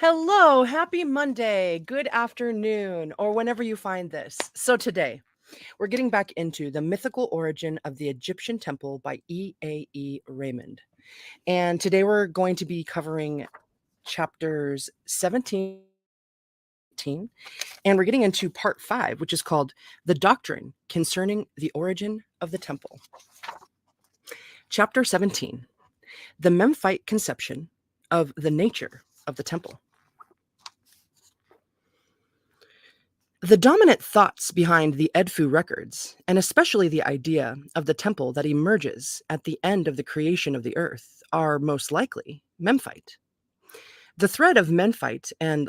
Hello, happy Monday, good afternoon, or whenever you find this. So today, we're getting back into The Mythical Origin of the Egyptian Temple by E.A.E. Reymond. And today we're going to be covering chapters 17, and we're getting into part 5, which is called The Doctrine Concerning the Origin of the Temple. Chapter 17, The Memphite Conception of the Nature of the Temple. The dominant thoughts behind the Edfu records, and especially the idea of the temple that emerges at the end of the creation of the earth, are most likely Memphite. The thread of Memphite and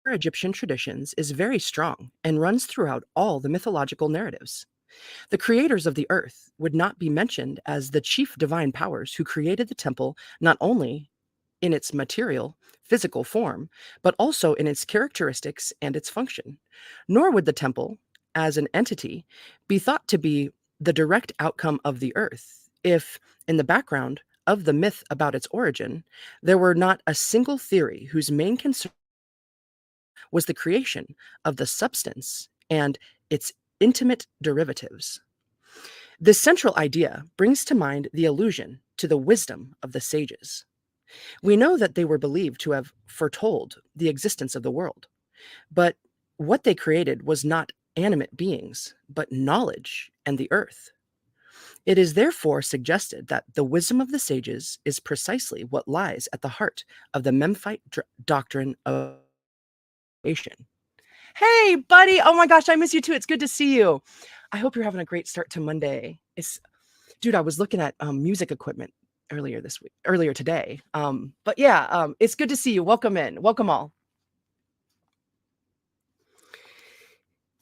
Egyptian traditions is very strong and runs throughout all the mythological narratives. The creators of the earth would not be mentioned as the chief divine powers who created the temple not only in its material, physical form, but also in its characteristics and its function. Nor would the temple, as an entity, be thought to be the direct outcome of the earth if, in the background of the myth about its origin, there were not a single theory whose main concern was the creation of the substance and its intimate derivatives. This central idea brings to mind the allusion to the wisdom of the sages. We know that they were believed to have foretold the existence of the world, but what they created was not animate beings, but knowledge and the earth. It is therefore suggested that the wisdom of the sages is precisely what lies at the heart of the Memphite doctrine of creation. Hey, buddy! Oh my gosh, I miss you too. It's good to see you. I hope you're having a great start to Monday. Dude, I was looking at music equipment earlier today. But yeah, it's good to see you. Welcome in. Welcome all.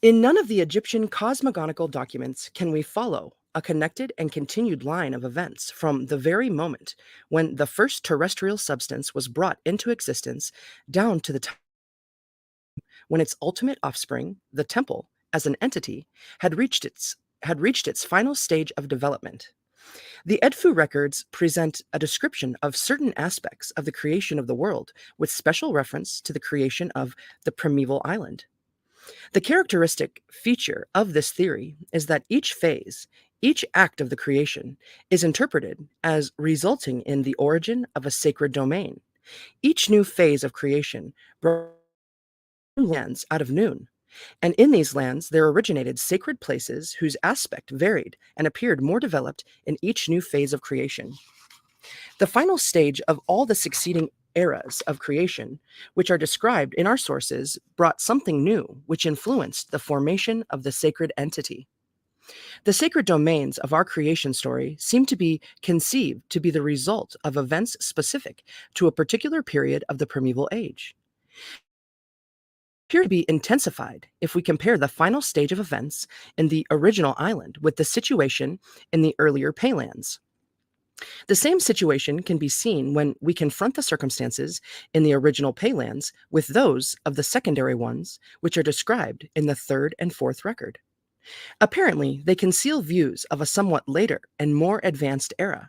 In none of the Egyptian cosmogonical documents can we follow a connected and continued line of events from the very moment when the first terrestrial substance was brought into existence down to the time when its ultimate offspring, the temple, as an entity, had reached its final stage of development. The Edfu records present a description of certain aspects of the creation of the world with special reference to the creation of the primeval island. The characteristic feature of this theory is that each phase, each act of the creation, is interpreted as resulting in the origin of a sacred domain. Each new phase of creation brought lands out of noon, and in these lands there originated sacred places whose aspect varied and appeared more developed in each new phase of creation. The final stage of all the succeeding eras of creation, which are described in our sources, brought something new which influenced the formation of the sacred entity. The sacred domains of our creation story seem to be conceived to be the result of events specific to a particular period of the primeval age. Appear to be intensified if we compare the final stage of events in the original island with the situation in the earlier Paylands. The same situation can be seen when we confront the circumstances in the original Paylands with those of the secondary ones, which are described in the third and fourth record. Apparently, they conceal views of a somewhat later and more advanced era.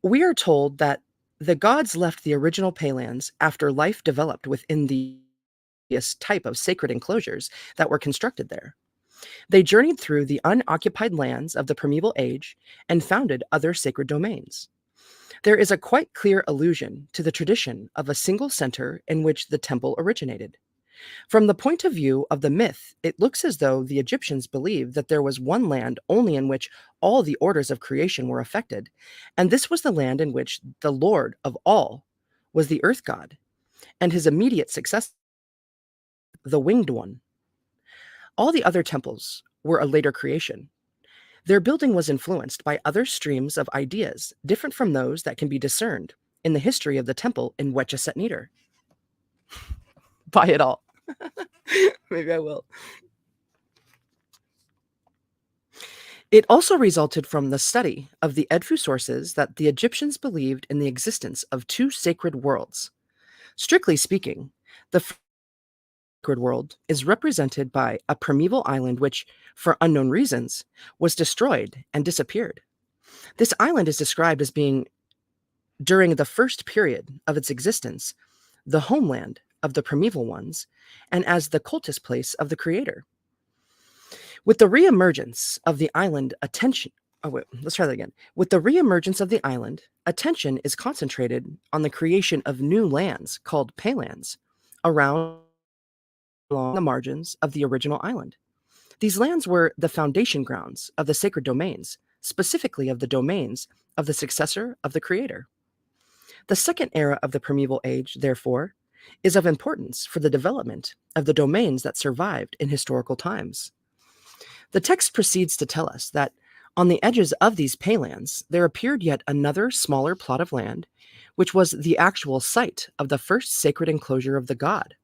We are told that the gods left the original Paylands after life developed within the type of sacred enclosures that were constructed there. They journeyed through the unoccupied lands of the primeval age and founded other sacred domains. There is a quite clear allusion to the tradition of a single center in which the temple originated. From the point of view of the myth, it looks as though the Egyptians believed that there was one land only in which all the orders of creation were affected, and this was the land in which the Lord of all was the earth god, and his immediate successor, the winged one. All the other temples were a later creation. Their building was influenced by other streams of ideas different from those that can be discerned in the history of the temple in Wetchesset-Neder. Buy it all. Maybe I will. It also resulted from the study of the Edfu sources that the Egyptians believed in the existence of two sacred worlds. Strictly speaking, the sacred world is represented by a primeval island which, for unknown reasons, was destroyed and disappeared. This island is described as being, during the first period of its existence, the homeland of the primeval ones, and as the cultus place of the creator. With the reemergence of the island, attention. Oh, wait, let's try that again. With the reemergence of the island, attention is concentrated on the creation of new lands called paylands around along the margins of the original island. These lands were the foundation grounds of the sacred domains, specifically of the domains of the successor of the creator. The second era of the primeval age, therefore, is of importance for the development of the domains that survived in historical times. The text proceeds to tell us that on the edges of these paylands there appeared yet another smaller plot of land, which was the actual site of the first sacred enclosure of the god.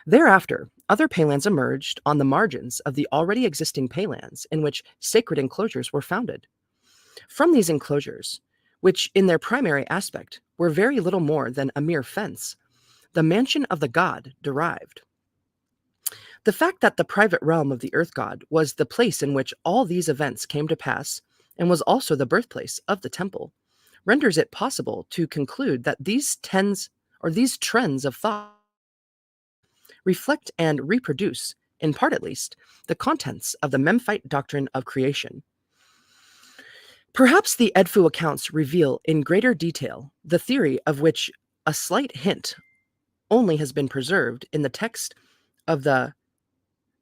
Thereafter, other paylands emerged on the margins of the already existing paylands in which sacred enclosures were founded. From these enclosures, which in their primary aspect were very little more than a mere fence, the mansion of the god derived. The fact that the private realm of the earth god was the place in which all these events came to pass and was also the birthplace of the temple renders it possible to conclude that these trends of thought reflect and reproduce, in part at least, the contents of the Memphite doctrine of creation. Perhaps the Edfu accounts reveal in greater detail the theory of which a slight hint only has been preserved in the text of the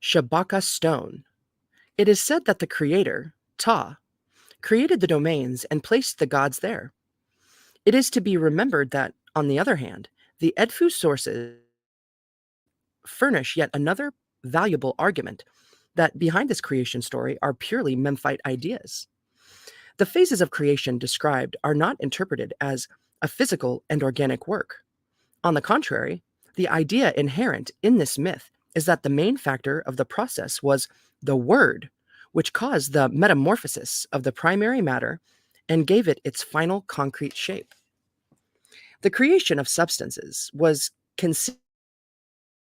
Shabaka stone. It is said that the creator, Ta, created the domains and placed the gods there. It is to be remembered that, on the other hand, the Edfu sources furnish yet another valuable argument that behind this creation story are purely Memphite ideas. The phases of creation described are not interpreted as a physical and organic work. On the contrary, the idea inherent in this myth is that the main factor of the process was the word, which caused the metamorphosis of the primary matter and gave it its final concrete shape. The creation of substances was considered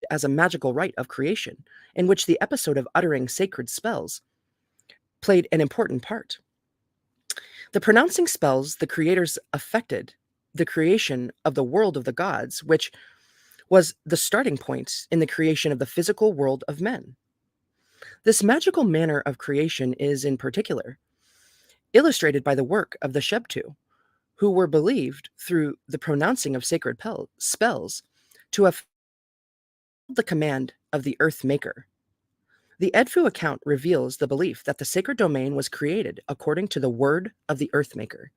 as a magical rite of creation, in which the episode of uttering sacred spells played an important part. The pronouncing spells the creators affected the creation of the world of the gods, which was the starting point in the creation of the physical world of men. This magical manner of creation is, in particular, illustrated by the work of the Shebtu, who were believed, through the pronouncing of sacred spells, to have the command of the Earth Maker. The Edfu account reveals the belief that the sacred domain was created according to the word of the Earth Maker.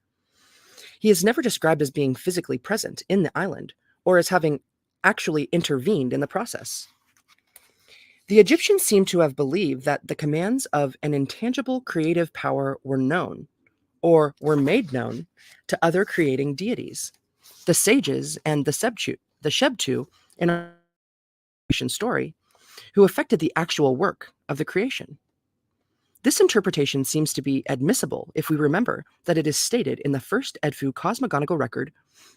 He is never described as being physically present in the island or as having actually intervened in the process. The Egyptians seem to have believed that the commands of an intangible creative power were known, or were made known, to other creating deities, the sages and the Shebtu in our creation story, who affected the actual work of the creation. This interpretation seems to be admissible if we remember that it is stated in the first Edfu cosmogonical record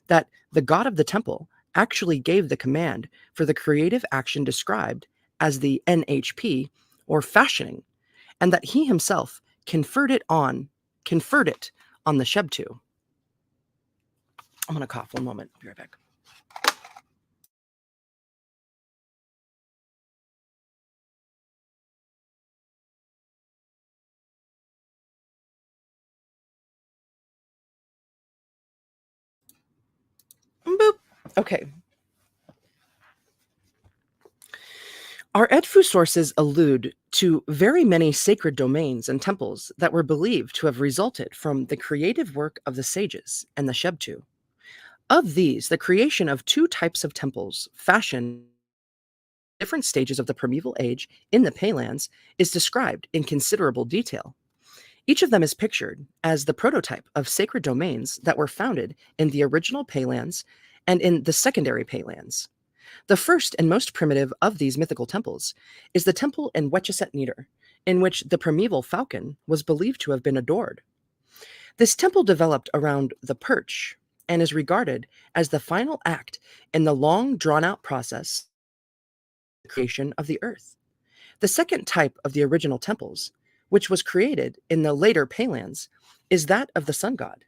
that the god of the temple actually gave the command for the creative action described as the NHP, or fashioning, and that he himself conferred it on the Shebtu. I'm going to cough one moment. I'll be right back. Boop. Okay. Our Edfu sources allude to very many sacred domains and temples that were believed to have resulted from the creative work of the sages and the Shebtu. Of these, the creation of two types of temples fashioned at different stages of the primeval age in the Paylands is described in considerable detail. Each of them is pictured as the prototype of sacred domains that were founded in the original Paylands and in the secondary Paylands. The first and most primitive of these mythical temples is the temple in Wetcheset Neder, in which the primeval falcon was believed to have been adored. This temple developed around the perch and is regarded as the final act in the long drawn-out process of the creation of the earth. The second type of the original temples, which was created in the later Paylands, is that of the sun god.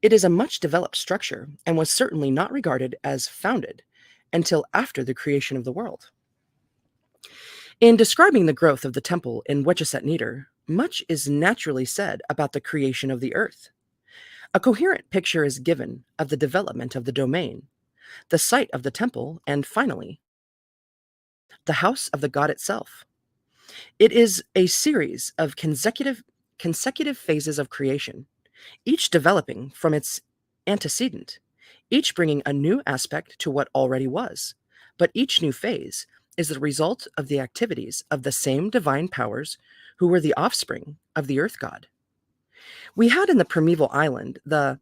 It is a much developed structure and was certainly not regarded as founded until after the creation of the world. In describing the growth of the temple in Wetchusett Neater, much is naturally said about the creation of the earth. A coherent picture is given of the development of the domain, the site of the temple, and finally, the house of the god itself. It is a series of consecutive phases of creation, each developing from its antecedent, each bringing a new aspect to what already was. But each new phase is the result of the activities of the same divine powers who were the offspring of the earth god. We had in the primeval island the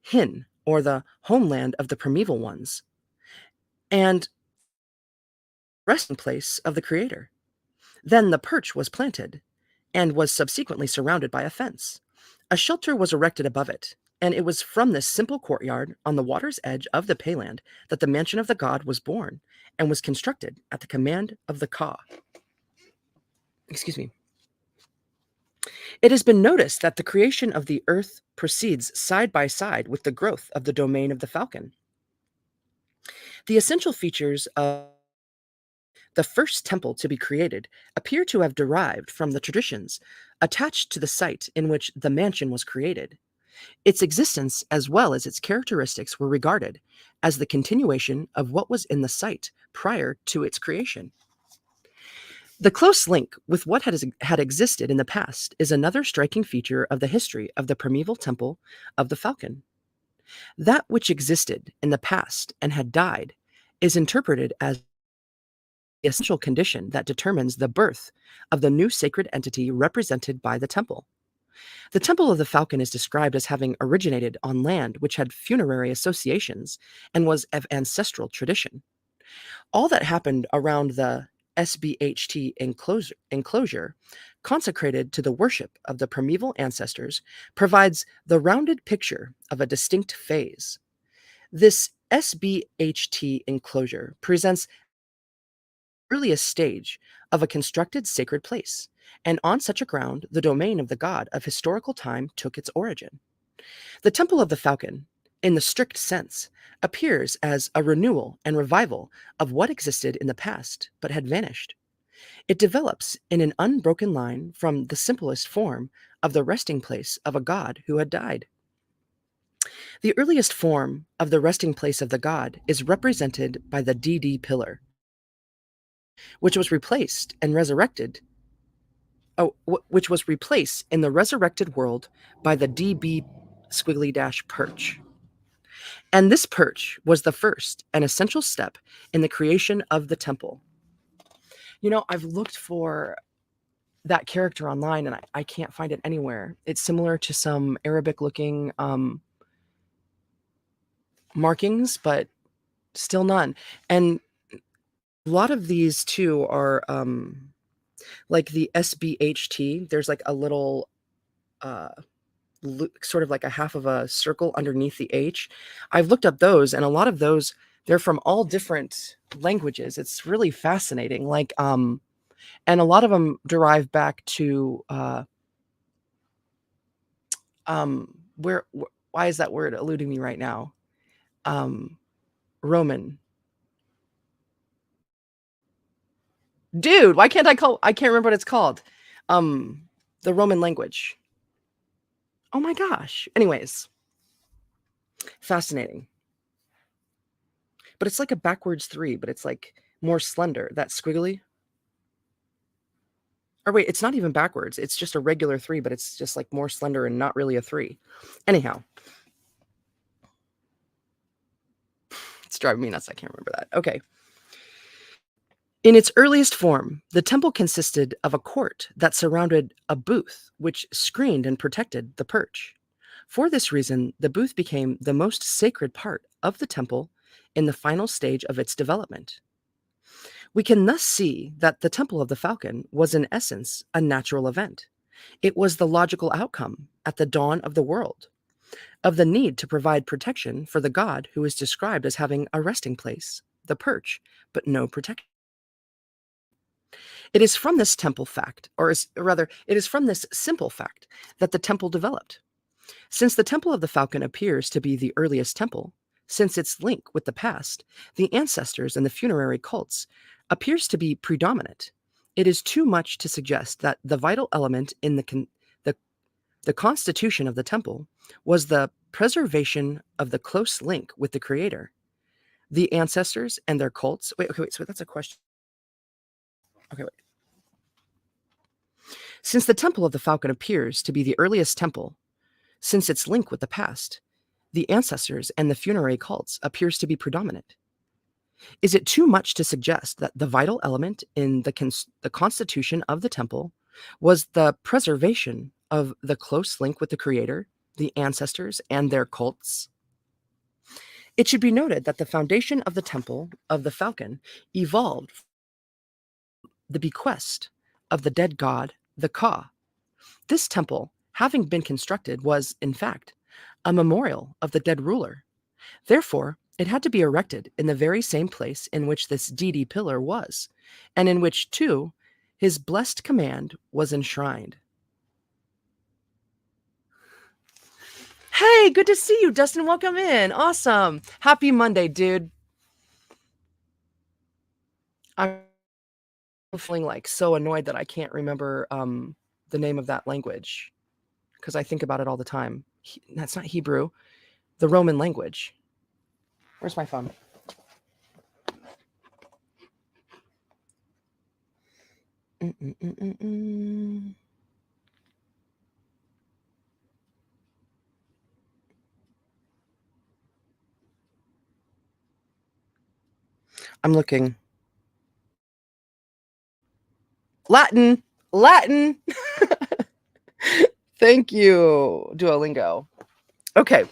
Hin, or the homeland of the primeval ones, and resting place of the creator. Then the perch was planted, and was subsequently surrounded by a fence. A shelter was erected above it, and it was from this simple courtyard on the water's edge of the payland that the mansion of the god was born, and was constructed at the command of the Ka. Excuse me. It has been noticed that the creation of the earth proceeds side by side with the growth of the domain of the falcon. The essential features of the first temple to be created appear to have derived from the traditions attached to the site in which the mansion was created. Its existence, as well as its characteristics, were regarded as the continuation of what was in the site prior to its creation. The close link with what had existed in the past is another striking feature of the history of the primeval temple of the falcon. That which existed in the past and had died is interpreted as the essential condition that determines the birth of the new sacred entity represented by the temple. The Temple of the Falcon is described as having originated on land which had funerary associations and was of ancestral tradition. All that happened around the SBHT enclosure, consecrated to the worship of the primeval ancestors, provides the rounded picture of a distinct phase. This SBHT enclosure presents earliest stage of a constructed sacred place, and on such a ground the domain of the god of historical time took its origin. The Temple of the Falcon, in the strict sense, appears as a renewal and revival of what existed in the past but had vanished. It develops in an unbroken line from the simplest form of the resting place of a god who had died. The earliest form of the resting place of the god is represented by the DD pillar, which was replaced and resurrected. Which was replaced in the resurrected world by the DB squiggly dash perch. And this perch was the first and essential step in the creation of the temple. I've looked for that character online and I can't find it anywhere. It's similar to some Arabic looking markings, but still none. And a lot of these too are like the SBHT. There's like a little sort of like a half of a circle underneath the H. I've looked up those, and a lot of those, they're from all different languages. It's really fascinating. And a lot of them derive back to why is that word eluding me right now? Roman. Dude, why can't I can't remember what it's called. The Roman language. Oh my gosh. Anyways, fascinating. But it's like a backwards 3, but it's like more slender. That squiggly. Or wait, it's not even backwards. It's just a regular 3, but it's just like more slender and not really a 3. Anyhow. It's driving me nuts. I can't remember that. Okay. In its earliest form, the temple consisted of a court that surrounded a booth which screened and protected the perch. For this reason, the booth became the most sacred part of the temple in the final stage of its development. We can thus see that the Temple of the Falcon was in essence a natural event. It was the logical outcome at the dawn of the world of the need to provide protection for the god who is described as having a resting place, the perch, but no protection. It is from this temple fact, or rather, it is from this simple fact that the temple developed. Since the Temple of the Falcon appears to be the earliest temple, since its link with the past, the ancestors and the funerary cults, appears to be predominant, it is too much to suggest that the vital element in the, the constitution of the temple was the preservation of the close link with the Creator. The ancestors and their cults. Wait, okay, wait, so that's a question. Okay, wait. Since the Temple of the Falcon appears to be the earliest temple, since its link with the past, the ancestors and the funerary cults appears to be predominant. Is it too much to suggest that the vital element in the constitution of the temple was the preservation of the close link with the Creator, the ancestors, and their cults? It should be noted that the foundation of the Temple of the Falcon evolved from the bequest of the dead god, the Ka. This temple, having been constructed, was, in fact, a memorial of the dead ruler. Therefore, it had to be erected in the very same place in which this deity pillar was, and in which, too, his blessed command was enshrined. Hey, good to see you, Dustin. Welcome in. Awesome. Happy Monday, dude. I'm feeling like so annoyed that I can't remember the name of that language because I think about it all the time. That's not Hebrew, the Roman language. Where's my phone? I'm looking. Latin. Latin. Thank you, Duolingo. Okay.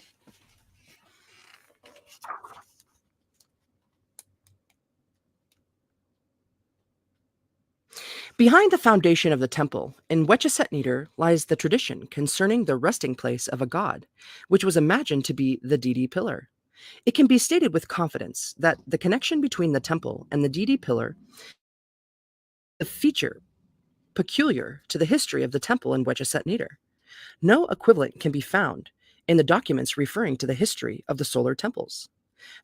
Behind the foundation of the temple, in Wetchesett lies the tradition concerning the resting place of a god, which was imagined to be the deity pillar. It can be stated with confidence that the connection between the temple and the deity pillar is a feature peculiar to the history of the temple in Wetchesett. No equivalent can be found in the documents referring to the history of the solar temples.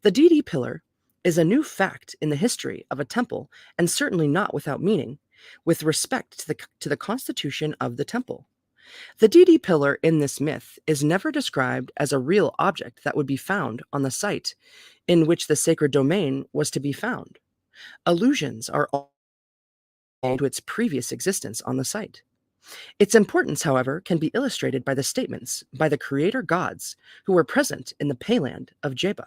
The deity pillar is a new fact in the history of a temple, and certainly not without meaning, with respect to the constitution of the temple. The deity pillar in this myth is never described as a real object that would be found on the site in which the sacred domain was to be found. Allusions are all to its previous existence on the site. Its importance, however, can be illustrated by the statements by the creator gods who were present in the payland of Jeba.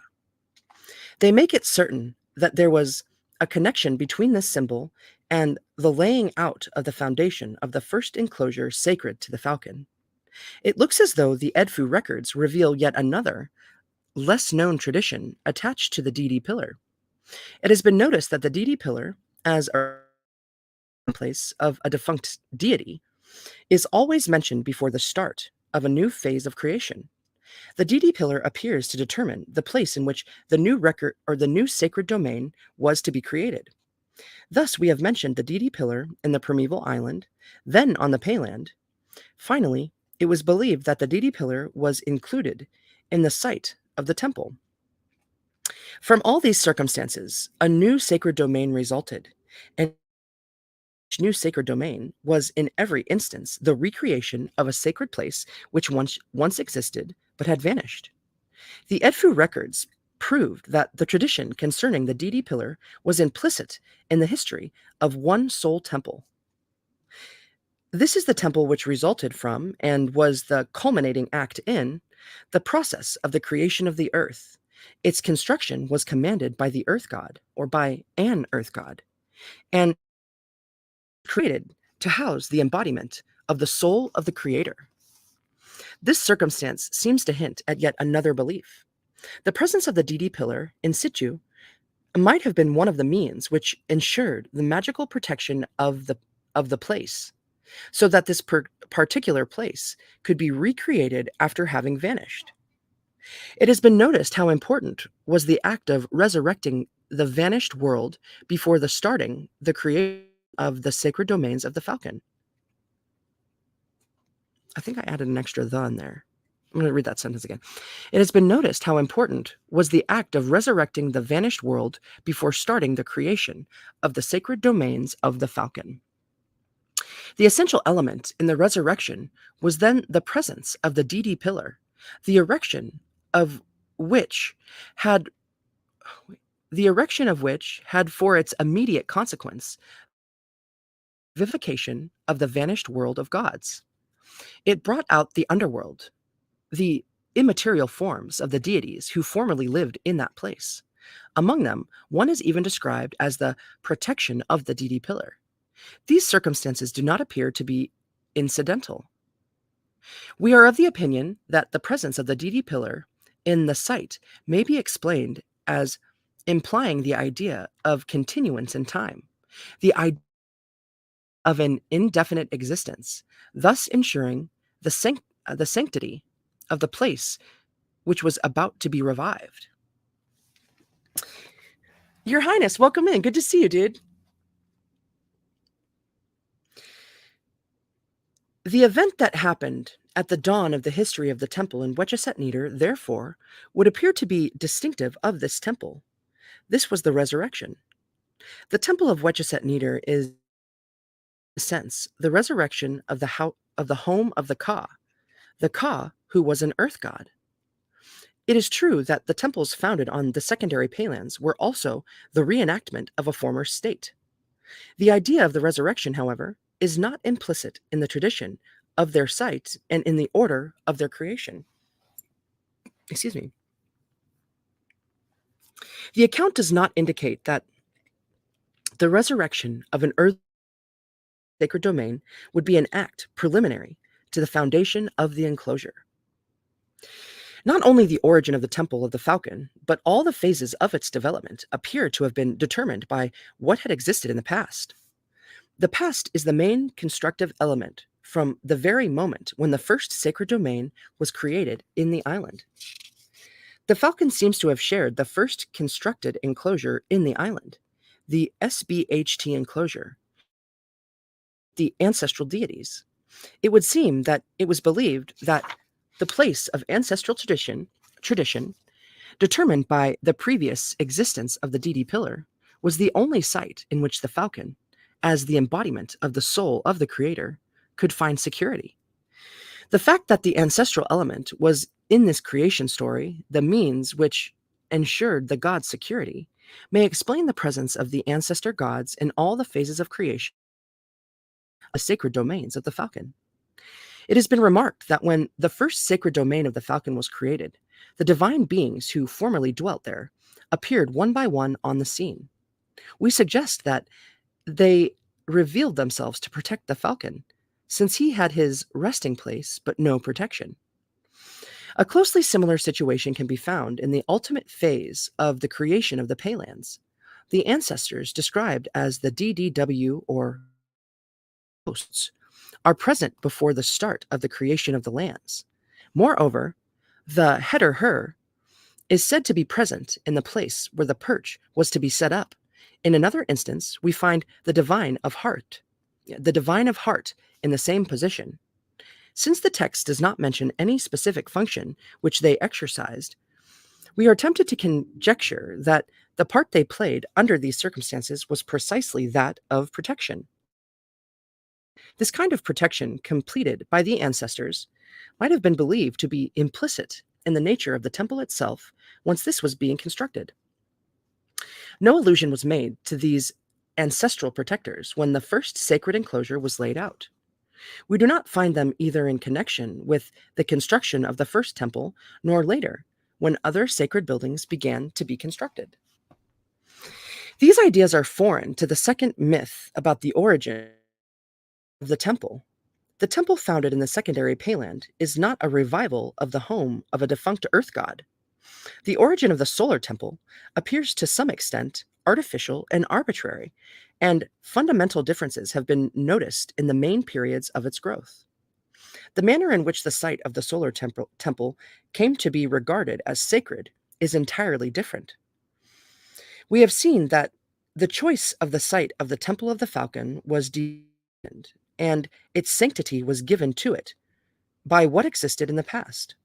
They make it certain that there was a connection between this symbol and the laying out of the foundation of the first enclosure sacred to the falcon. It looks as though the Edfu records reveal yet another, less known tradition attached to the deity pillar. It has been noticed that the deity pillar, as a place of a defunct deity, is always mentioned before the start of a new phase of creation. The deity pillar appears to determine the place in which the new record or the new sacred domain was to be created. Thus, we have mentioned the deity pillar in the primeval island, then on the payland. Finally, it was believed that the deity pillar was included in the site of the temple. From all these circumstances, a new sacred domain resulted, and each new sacred domain was in every instance the recreation of a sacred place which once existed but had vanished. The Edfu records proved that the tradition concerning the deity pillar was implicit in the history of one sole temple. This is the temple which resulted from, and was the culminating act in, the process of the creation of the earth. Its construction was commanded by the earth god, or by an earth god, and created to house the embodiment of the soul of the creator. This circumstance seems to hint at yet another belief. The presence of the deity pillar in situ might have been one of the means which ensured the magical protection of the place, so that this particular place could be recreated after having vanished. It has been noticed how important was the act of resurrecting the vanished world before the starting the creation of the sacred domains of the falcon. I think I added an extra "the" in there. I'm going to read that sentence again. It has been noticed how important was the act of resurrecting the vanished world before starting the creation of the sacred domains of the falcon. The essential element in the resurrection was then the presence of the DD pillar, the erection of which had for its immediate consequence vivification of the vanished world of gods. It brought out the underworld, the immaterial forms of the deities who formerly lived in that place. Among them, one is even described as the protection of the DD pillar. These circumstances do not appear to be incidental. We are of the opinion that the presence of the DD pillar in the site may be explained as implying the idea of continuance in time, the idea of an indefinite existence, thus ensuring the sanctity of the place which was about to be revived. Your Highness, welcome in. Good to see you, dude. The event that happened at the dawn of the history of the temple in Wetchesett-Neder, therefore, would appear to be distinctive of this temple. This was the resurrection. The temple of Wetchesett-Neder is, in a sense, the resurrection of the home of the Ka, who was an earth god. It is true that the temples founded on the secondary paylands were also the reenactment of a former state. The idea of the resurrection, however, is not implicit in the tradition of their site and in the order of their creation. Excuse me. The account does not indicate that the resurrection of an earth sacred domain would be an act preliminary to the foundation of the enclosure. Not only the origin of the Temple of the Falcon, but all the phases of its development appear to have been determined by what had existed in the past. The past is the main constructive element from the very moment when the first sacred domain was created in the island. The Falcon seems to have shared the first constructed enclosure in the island, the SBHT enclosure, the ancestral deities. It would seem that it was believed that the place of ancestral tradition determined by the previous existence of the DD pillar, was the only site in which the falcon, as the embodiment of the soul of the creator, could find security. The fact that the ancestral element was in this creation story the means which ensured the god's security may explain the presence of the ancestor gods in all the phases of creation, the sacred domains of the falcon. It has been remarked that when the first sacred domain of the falcon was created, the divine beings who formerly dwelt there appeared one by one on the scene. We suggest that they revealed themselves to protect the falcon, since he had his resting place but no protection. A closely similar situation can be found in the ultimate phase of the creation of the Paylands. The ancestors, described as the DDW or hosts, are present before the start of the creation of the lands. Moreover, the header her is said to be present in the place where the perch was to be set up. In another instance, we find the divine of heart in the same position. Since the text does not mention any specific function which they exercised, we are tempted to conjecture that the part they played under these circumstances was precisely that of protection. This kind of protection completed by the ancestors might have been believed to be implicit in the nature of the temple itself once this was being constructed. No allusion was made to these ancestral protectors when the first sacred enclosure was laid out. We do not find them either in connection with the construction of the first temple nor later, when other sacred buildings began to be constructed. These ideas are foreign to the second myth about the origin of the temple. The temple founded in the secondary Payland is not a revival of the home of a defunct earth god. The origin of the solar temple appears to some extent artificial and arbitrary, and fundamental differences have been noticed in the main periods of its growth. The manner in which the site of the solar temple came to be regarded as sacred is entirely different. We have seen that the choice of the site of the Temple of the Falcon was determined, and its sanctity was given to it by what existed in the past.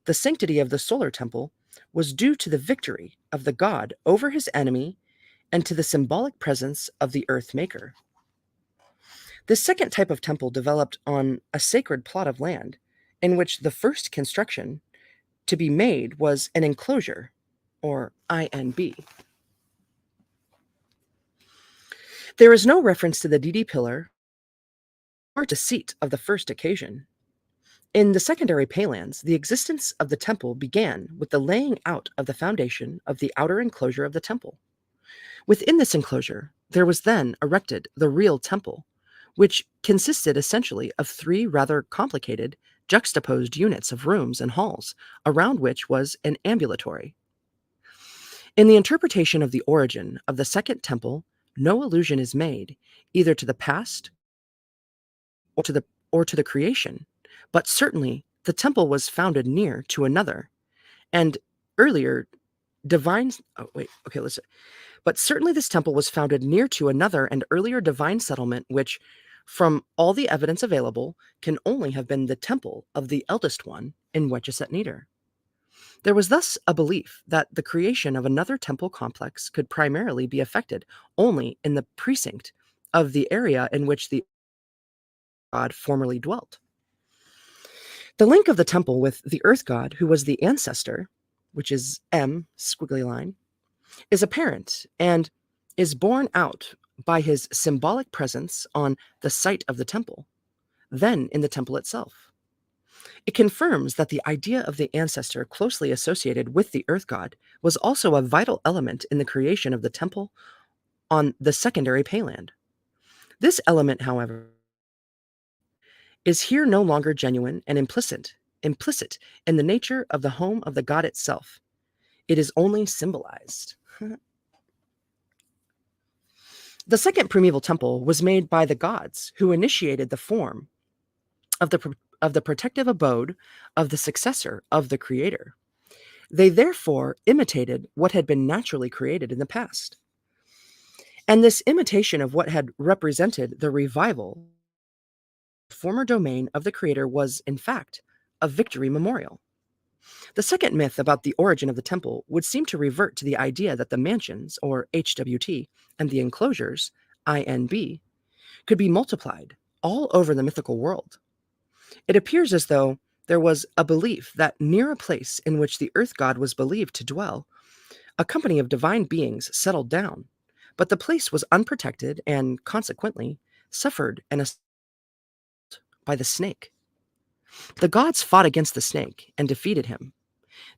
The sanctity of the solar temple was due to the victory of the god over his enemy and to the symbolic presence of the earth maker. This second type of temple developed on a sacred plot of land, in which the first construction to be made was an enclosure, or INB. There is no reference to the DD pillar or to seat of the first occasion. In the secondary Paylands, the existence of the temple began with the laying out of the foundation of the outer enclosure of the temple. Within this enclosure, there was then erected the real temple, which consisted essentially of three rather complicated, juxtaposed units of rooms and halls, around which was an ambulatory. In the interpretation of the origin of the second temple, no allusion is made either to the past or to the creation, but certainly the temple was founded near to another and earlier divine oh wait, okay, let's but certainly this temple was founded near to another and earlier divine settlement which, from all the evidence available, can only have been the temple of the eldest one in Wetjeset Neder. There was thus a belief that the creation of another temple complex could primarily be effected only in the precinct of the area in which the god formerly dwelt. The link of the temple with the earth god, who was the ancestor, which is M squiggly line, is apparent and is borne out by his symbolic presence on the site of the temple, then in the temple itself. It confirms that the idea of the ancestor closely associated with the earth god was also a vital element in the creation of the temple on the secondary Payland. This element, however, is here no longer genuine and implicit in the nature of the home of the god itself. It is only symbolized. The second primeval temple was made by the gods who initiated the form of the protective abode of the successor of the creator. They therefore imitated what had been naturally created in the past. And this imitation of what had represented the revival former domain of the creator was, in fact, a victory memorial. The second myth about the origin of the temple would seem to revert to the idea that the mansions, or HWT, and the enclosures, INB, could be multiplied all over the mythical world. It appears as though there was a belief that near a place in which the earth god was believed to dwell, a company of divine beings settled down, but the place was unprotected and, consequently, suffered an assault by the snake. The gods fought against the snake and defeated him.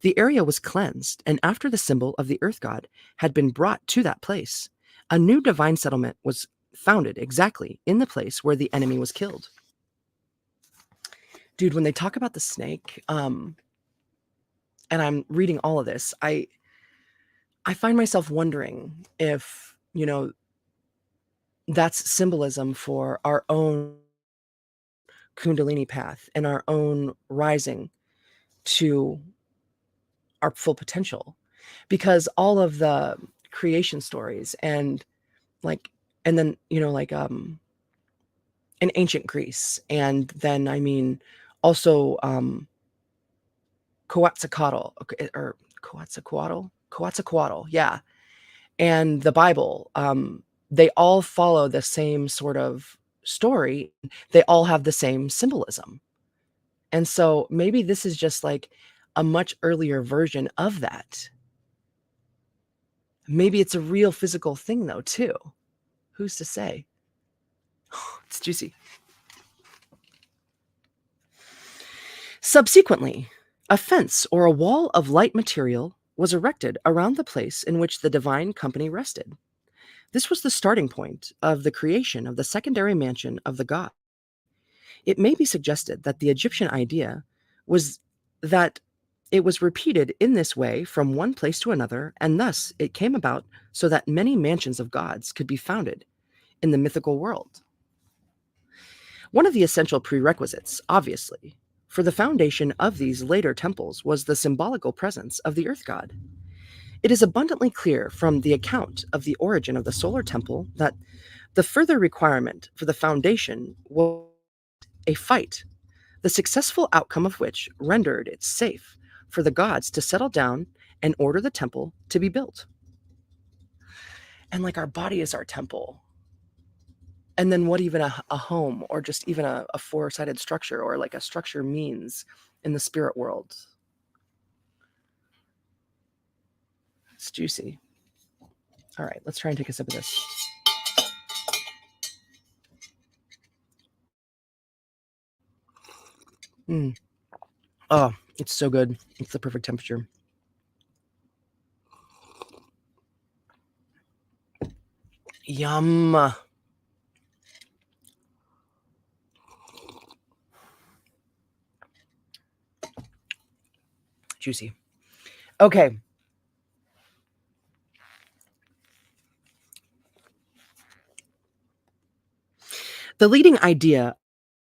The area was cleansed, and after the symbol of the earth god had been brought to that place, a new divine settlement was founded exactly in the place where the enemy was killed. Dude, when they talk about the snake, and I'm reading all of this, I find myself wondering if, that's symbolism for our own Kundalini path and our own rising to our full potential. Because all of the creation stories and then, in ancient Greece, and then, also, Coatzacoatl, or Coatzacoatl, yeah, and the Bible, they all follow the same sort of story. They all have the same symbolism. And so maybe this is just like a much earlier version of that. Maybe it's a real physical thing though, too. Who's to say? It's juicy. Subsequently, a fence or a wall of light material was erected around the place in which the divine company rested. This was the starting point of the creation of the secondary mansion of the god. It may be suggested that the Egyptian idea was that it was repeated in this way from one place to another, and thus it came about so that many mansions of gods could be founded in the mythical world. One of the essential prerequisites, obviously, for the foundation of these later temples was the symbolical presence of the earth god. It is abundantly clear from the account of the origin of the solar temple that the further requirement for the foundation was a fight, the successful outcome of which rendered it safe for the gods to settle down and order the temple to be built. And like our body is our temple. And then what even a home or just even a four-sided structure or like a structure means in the spirit world. It's juicy. All right, let's try and take a sip of this. Oh, it's so good. It's the perfect temperature. Yum. Juicy. Okay. The leading idea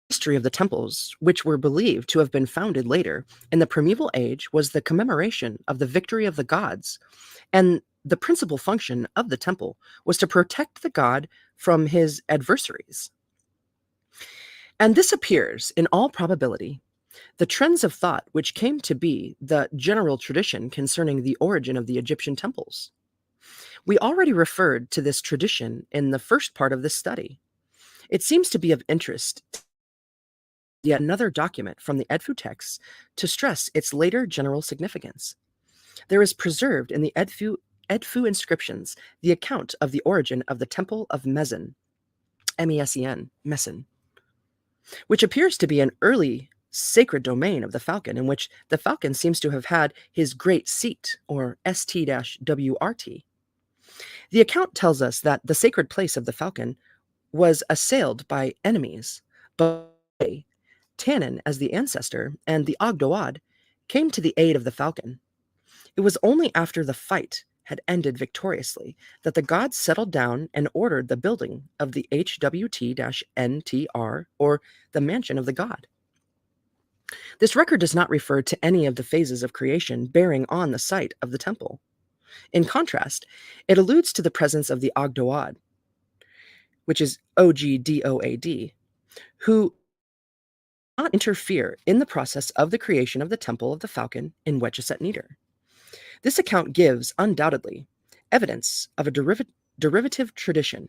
history of the temples, which were believed to have been founded later in the primeval age, was the commemoration of the victory of the gods. And the principal function of the temple was to protect the god from his adversaries. And this appears, in all probability, the trends of thought which came to be the general tradition concerning the origin of the Egyptian temples. We already referred to this tradition in the first part of this study. It seems to be of interest yet another document from the Edfu texts to stress its later general significance. There is preserved in the Edfu inscriptions the account of the origin of the Temple of Mesen, M-E-S-E-N, Mesen, which appears to be an early sacred domain of the falcon, in which the falcon seems to have had his great seat, or St-WRT. The account tells us that the sacred place of the falcon was assailed by enemies, but Tannin, as the ancestor, and the Ogdoad came to the aid of the falcon. It was only after the fight had ended victoriously that the gods settled down and ordered the building of the HWT-NTR, or the Mansion of the God. This record does not refer to any of the phases of creation bearing on the site of the temple. In contrast, it alludes to the presence of the Ogdoad, which is Ogdoad, who not interfere in the process of the creation of the Temple of the Falcon in Wetchesset Neder. This account gives, undoubtedly, evidence of a derivative tradition.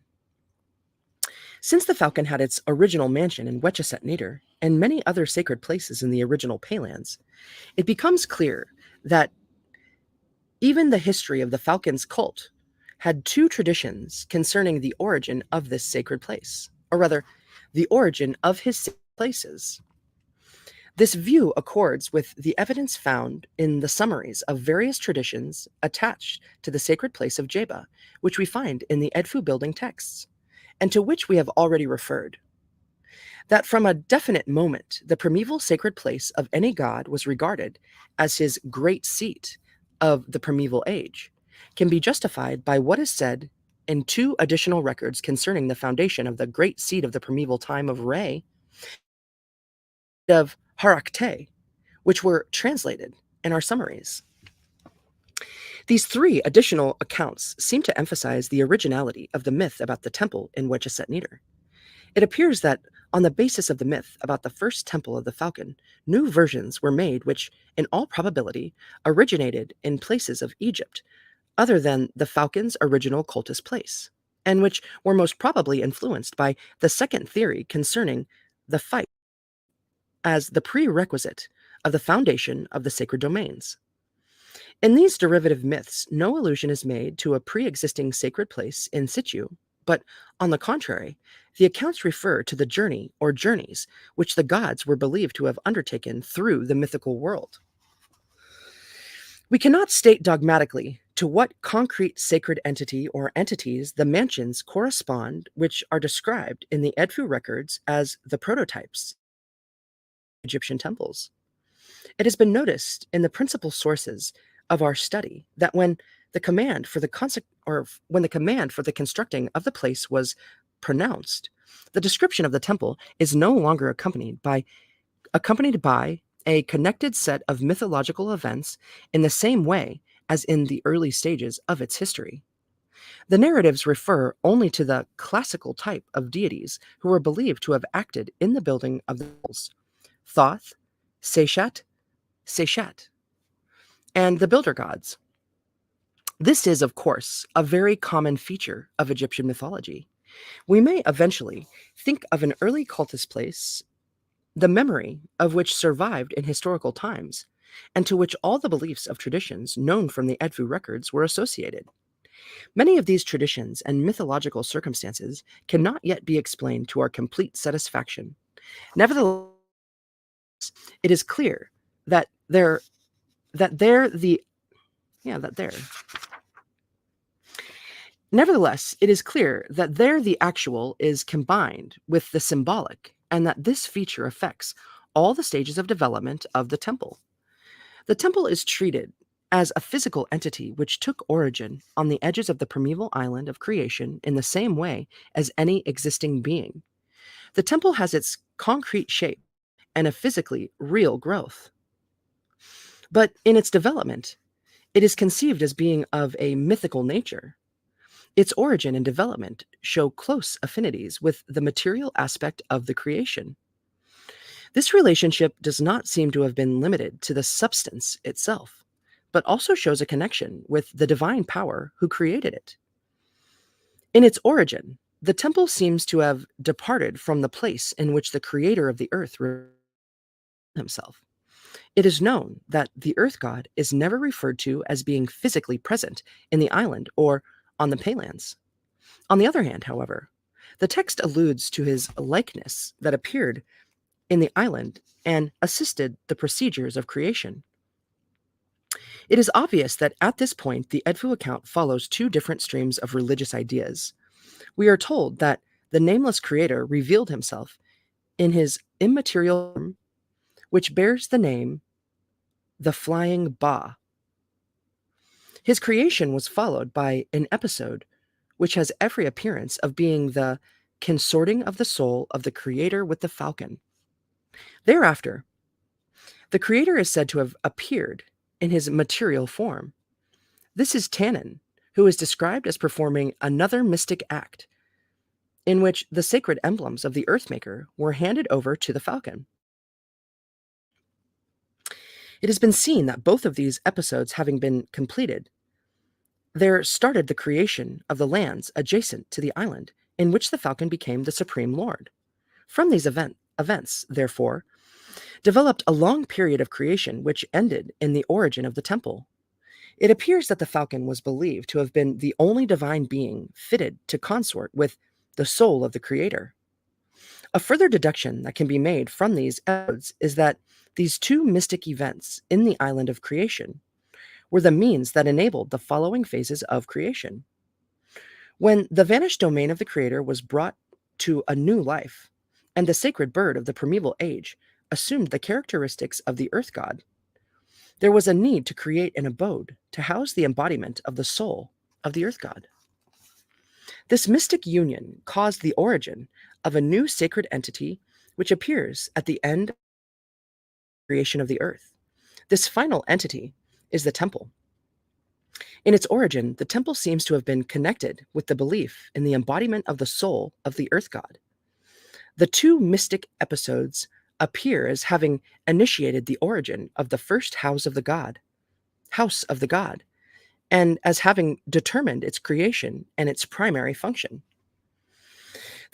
Since the Falcon had its original mansion in Wetchesset Neder and many other sacred places in the original Paylands, it becomes clear that even the history of the Falcon's cult had two traditions concerning the origin of this sacred place, or rather, the origin of his sacred places. This view accords with the evidence found in the summaries of various traditions attached to the sacred place of Jeba, which we find in the Edfu building texts, and to which we have already referred. That from a definite moment, the primeval sacred place of any god was regarded as his great seat of the primeval age, can be justified by what is said in two additional records concerning the foundation of the great seat of the primeval time of Re, of Harakte, which were translated in our summaries. These three additional accounts seem to emphasize the originality of the myth about the temple in Wetchesset Neder. It appears that, on the basis of the myth about the first temple of the falcon, new versions were made which, in all probability, originated in places of Egypt other than the falcon's original cultus place, and which were most probably influenced by the second theory concerning the fight as the prerequisite of the foundation of the sacred domains. In these derivative myths, no allusion is made to a pre-existing sacred place in situ, but, on the contrary, the accounts refer to the journey or journeys which the gods were believed to have undertaken through the mythical world. We cannot state dogmatically to what concrete sacred entity or entities the mansions correspond, which are described in the Edfu records as the prototypes of Egyptian temples. It has been noticed in the principal sources of our study that when the command for the constructing of the place was pronounced, the description of the temple is no longer accompanied by a connected set of mythological events in the same way as in the early stages of its history. The narratives refer only to the classical type of deities who were believed to have acted in the building of the temples: Thoth, Seshat, and the builder gods. This is, of course, a very common feature of Egyptian mythology. We may eventually think of an early cultist place, the memory of which survived in historical times, and to which all the beliefs of traditions known from the Edfu records were associated. Many of these traditions and mythological circumstances cannot yet be explained to our complete satisfaction. Nevertheless, it is clear that there that there the yeah that there Nevertheless, it is clear that there the actual is combined with the symbolic, and that this feature affects all the stages of development of the temple. The temple is treated as a physical entity which took origin on the edges of the primeval island of creation in the same way as any existing being. The temple has its concrete shape and a physically real growth. But in its development, it is conceived as being of a mythical nature. Its origin and development show close affinities with the material aspect of the creation. This relationship does not seem to have been limited to the substance itself, but also shows a connection with the divine power who created it. In its origin, the temple seems to have departed from the place in which the creator of the earth revealed himself. It is known that the earth god is never referred to as being physically present in the island or on the Paylands. On the other hand, however, the text alludes to his likeness that appeared in the island and assisted the procedures of creation. It is obvious that at this point the Edfu account follows two different streams of religious ideas. We are told that the nameless creator revealed himself in his immaterial form, which bears the name the Flying Ba. His creation was followed by an episode which has every appearance of being the consorting of the soul of the creator with the falcon. Thereafter, the creator is said to have appeared in his material form. This is Tannin, who is described as performing another mystic act in which the sacred emblems of the Earthmaker were handed over to the falcon. It has been seen that both of these episodes having been completed, there started the creation of the lands adjacent to the island in which the falcon became the supreme lord. From these events, therefore, developed a long period of creation which ended in the origin of the temple. It appears that the falcon was believed to have been the only divine being fitted to consort with the soul of the creator. A further deduction that can be made from these episodes is that these two mystic events in the island of creation were the means that enabled the following phases of creation. When the vanished domain of the creator was brought to a new life, and the sacred bird of the primeval age assumed the characteristics of the earth god, there was a need to create an abode to house the embodiment of the soul of the earth god. This mystic union caused the origin of a new sacred entity which appears at the end of the creation of the earth. This final entity is the temple. In its origin, the temple seems to have been connected with the belief in the embodiment of the soul of the earth god. The two mystic episodes appear as having initiated the origin of the first house of the god, and as having determined its creation and its primary function.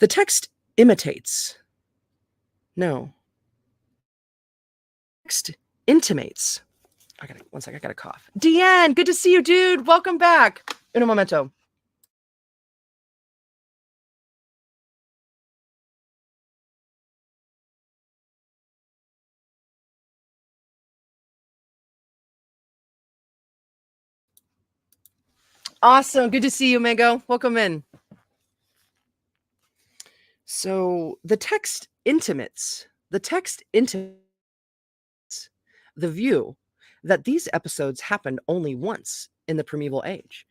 The text imitates, no, text intimates. One second, I got a cough. Deanne, good to see you, dude. Welcome back. Un momento. Awesome. Good to see you, Mango. Welcome in. So the text intimates the view that these episodes happened only once in the primeval age.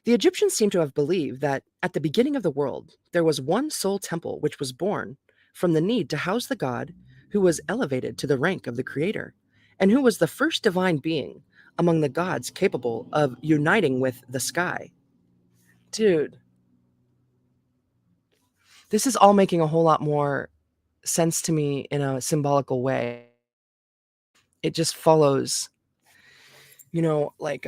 The Egyptians seem to have believed that at the beginning of the world, there was one sole temple which was born from the need to house the god who was elevated to the rank of the creator, and who was the first divine being among the gods capable of uniting with the sky. Dude, this is all making a whole lot more sense to me in a symbolical way. It just follows like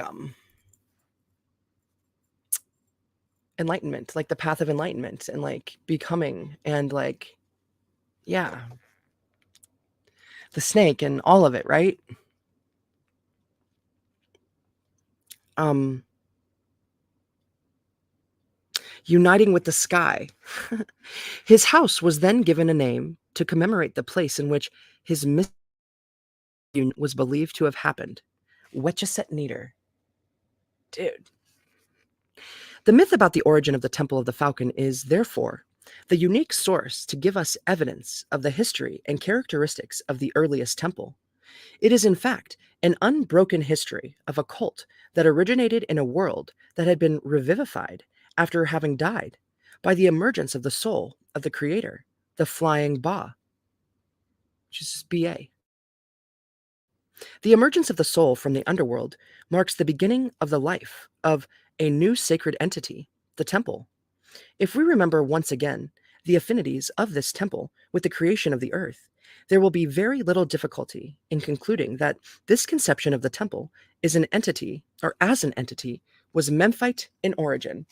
enlightenment, like the path of enlightenment and like becoming and like yeah, the snake and all of it, right? Um Uniting with the sky. His house was then given a name to commemorate the place in which his mission was believed to have happened. Wetchesett Neater. Dude. The myth about the origin of the Temple of the Falcon is, therefore, the unique source to give us evidence of the history and characteristics of the earliest temple. It is, in fact, an unbroken history of a cult that originated in a world that had been revivified after having died by the emergence of the soul of the creator, the flying Ba, which is BA. The emergence of the soul from the underworld marks the beginning of the life of a new sacred entity, the temple. If we remember once again the affinities of this temple with the creation of the earth, there will be very little difficulty in concluding that this conception of the temple is an entity, or as an entity, was Memphite in origin.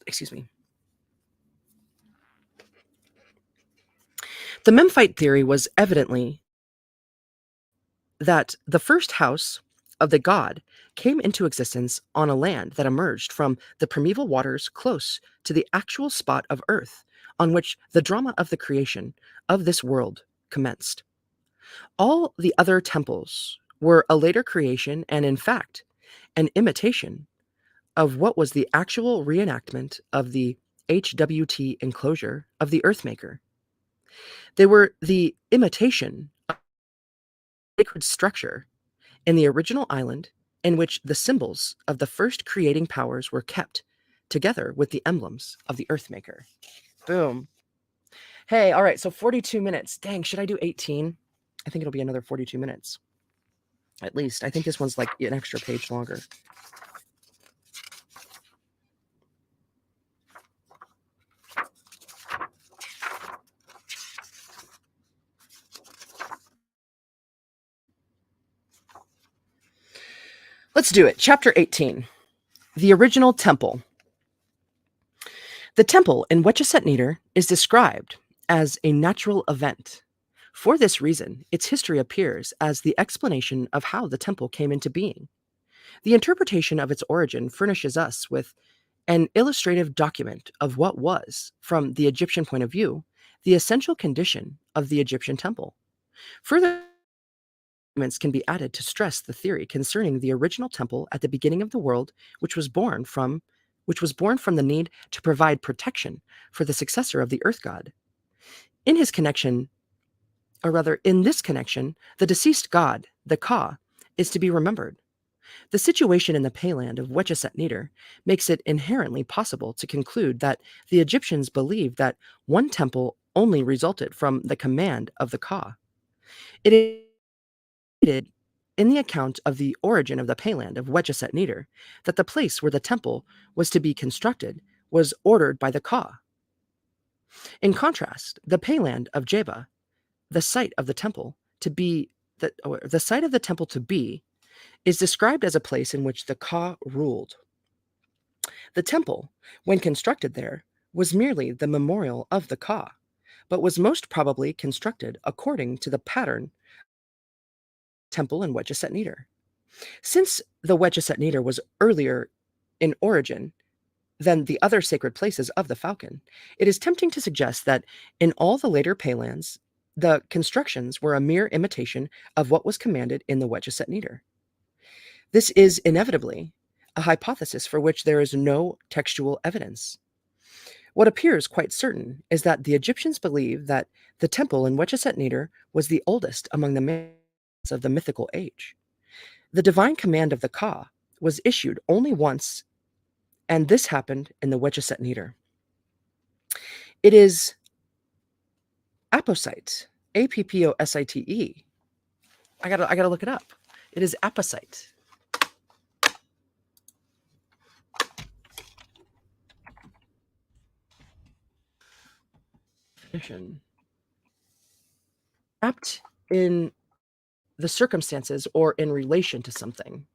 Excuse me. The Memphite theory was evidently that the first house of the god came into existence on a land that emerged from the primeval waters close to the actual spot of earth on which the drama of the creation of this world commenced. All the other temples were a later creation and, in fact, an imitation of what was the actual reenactment of the HWT enclosure of the Earthmaker. They were the imitation of a sacred structure in the original island in which the symbols of the first creating powers were kept together with the emblems of the Earthmaker. Boom. Hey, all right, so 42 minutes. Dang, should I do 18? I think it'll be another 42 minutes. At least. I think this one's like an extra page longer. Let's do it. Chapter 18. The original temple. The temple in Wetchesett Neater is described as a natural event. For this reason, its history appears as the explanation of how the temple came into being. The interpretation of its origin furnishes us with an illustrative document of what was, from the Egyptian point of view, the essential condition of the Egyptian temple. Further arguments can be added to stress the theory concerning the original temple at the beginning of the world, which was born from the need to provide protection for the successor of the earth god. In his connection, or rather in this connection, the deceased god, the Ka, is to be remembered. The situation in the payland of Wetchesett Neater makes it inherently possible to conclude that the Egyptians believed that one temple only resulted from the command of the Ka. It is stated in the account of the origin of the payland of Wetchesett Neater that the place where the temple was to be constructed was ordered by the Ka. In contrast, the payland of Jeba, the site of the temple to be the site of the temple to be is described as a place in which the Ka ruled. The temple, when constructed there, was merely the memorial of the Ka, but was most probably constructed according to the pattern temple in Wetchesett Neater. Since the Wetchesett Neater was earlier in origin than the other sacred places of the Falcon, it is tempting to suggest that in all the later paylands, the constructions were a mere imitation of what was commanded in the Wetchesett Neater. This is inevitably a hypothesis for which there is no textual evidence. What appears quite certain is that the Egyptians believed that the temple in Wetchesett Neater was the oldest among the myths of the mythical age. The divine command of the Ka was issued only once, and this happened in the Wetchesett Neater. It is apposite, Apposite. I gotta look it up. It is apposite. Definition. Wrapped in the circumstances or in relation to something.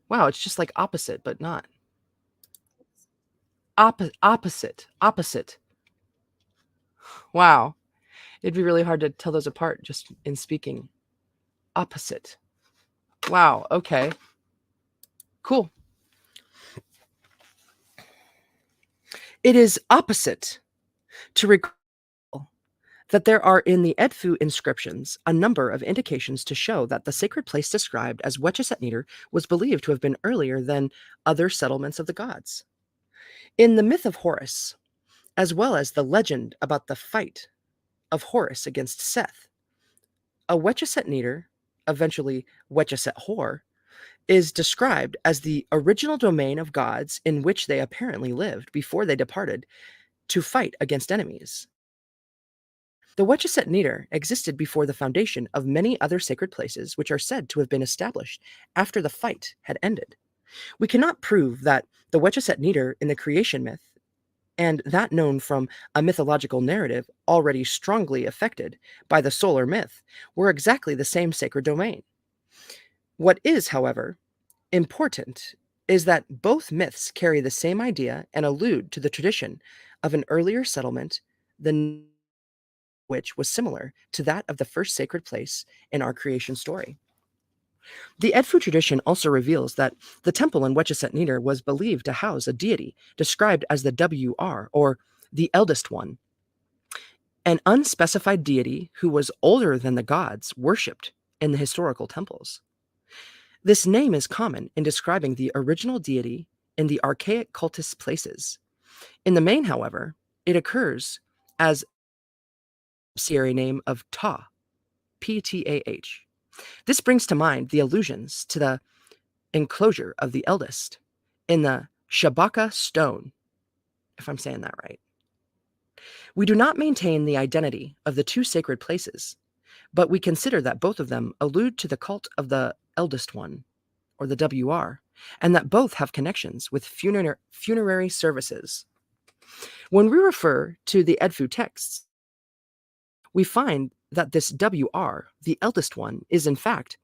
Wow, it's just like opposite, but not. Opposite, opposite. Wow. It'd be really hard to tell those apart just in speaking. Opposite. Wow. Okay. Cool. It is opposite to recall that there are in the Edfu inscriptions a number of indications to show that the sacred place described as Wetchesatneder was believed to have been earlier than other settlements of the gods. In the myth of Horus, as well as the legend about the fight of Horus against Seth, a Wetchesatneder, eventually Wetcheset-Hor, is described as the original domain of gods in which they apparently lived before they departed to fight against enemies. The Wetchesatneder existed before the foundation of many other sacred places which are said to have been established after the fight had ended. We cannot prove that the Wetchesatneder in the creation myth and that known from a mythological narrative already strongly affected by the solar myth were exactly the same sacred domain. What is, however, important is that both myths carry the same idea and allude to the tradition of an earlier settlement, the which was similar to that of the first sacred place in our creation story. The Edfu tradition also reveals that the temple in Wetchesatneder was believed to house a deity described as the WR, or the eldest one, an unspecified deity who was older than the gods worshipped in the historical temples. This name is common in describing the original deity in the archaic cultist places. In the main, however, it occurs as subsidiary name of Ta, Ptah. This brings to mind the allusions to the enclosure of the eldest in the Shabaka stone, if I'm saying that right. We do not maintain the identity of the two sacred places, but we consider that both of them allude to the cult of the eldest one, or the WR, and that both have connections with funerary services. When we refer to the Edfu texts, we find that this WR, the eldest one, is in fact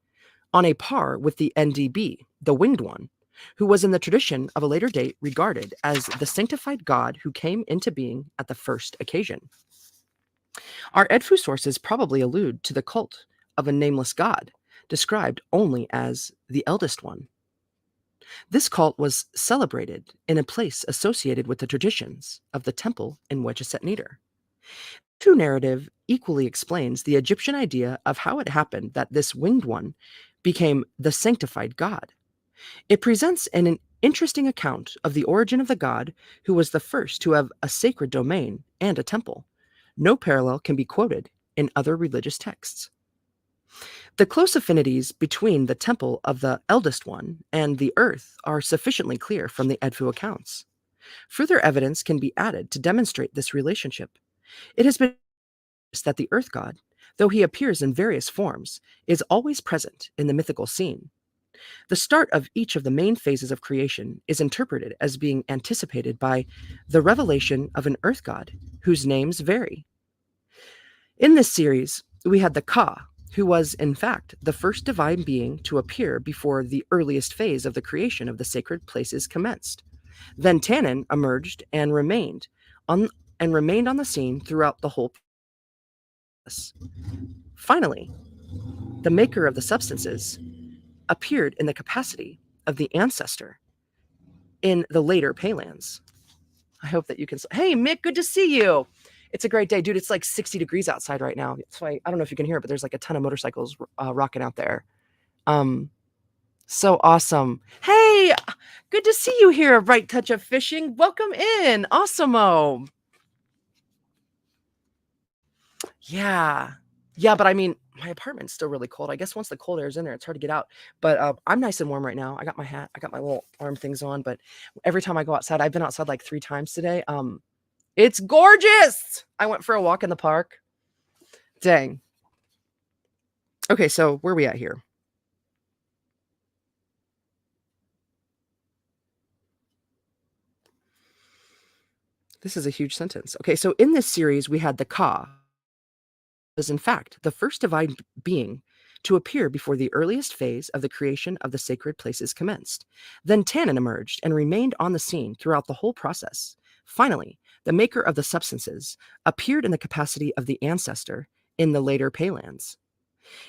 on a par with the NDB, the winged one, who was in the tradition of a later date regarded as the sanctified god who came into being at the first occasion. Our Edfu sources probably allude to the cult of a nameless god, described only as the eldest one. This cult was celebrated in a place associated with the traditions of the temple in Wetchesatneder. True narrative equally explains the Egyptian idea of how it happened that this winged one became the sanctified god. It presents an interesting account of the origin of the god who was the first to have a sacred domain and a temple. No parallel can be quoted in other religious texts. The close affinities between the temple of the eldest one and the earth are sufficiently clear from the Edfu accounts. Further evidence can be added to demonstrate this relationship. It has been noticed that the earth god, though he appears in various forms, is always present in the mythical scene. The start of each of the main phases of creation is interpreted as being anticipated by the revelation of an earth god whose names vary. In this series, we had the Ka, who was, in fact, the first divine being to appear before the earliest phase of the creation of the sacred places commenced. Then Tannin emerged and remained on the scene throughout the whole process. Finally, the maker of the substances appeared in the capacity of the ancestor in the later Paylands. I hope that you can. Hey, Mick, good to see you. It's a great day, dude. It's like 60 degrees outside right now. That's why I don't know if you can hear it, but there's like a ton of motorcycles rocking out there. So awesome. Hey, good to see you here, Right Touch of Fishing. Welcome in. Awesome-o. Yeah. Yeah, but I mean, my apartment's still really cold. I guess once the cold air's in there, it's hard to get out. But I'm nice and warm right now. I got my hat. I got my little arm things on. But every time I go outside, I've been outside like 3 times today. It's gorgeous. I went for a walk in the park. Dang. Okay, so where are we at here? This is a huge sentence. Okay, so in this series, we had the Ka, was in fact the first divine being to appear before the earliest phase of the creation of the sacred places commenced. Then Tannin emerged and remained on the scene throughout the whole process. Finally, the maker of the substances appeared in the capacity of the ancestor in the later Paylands.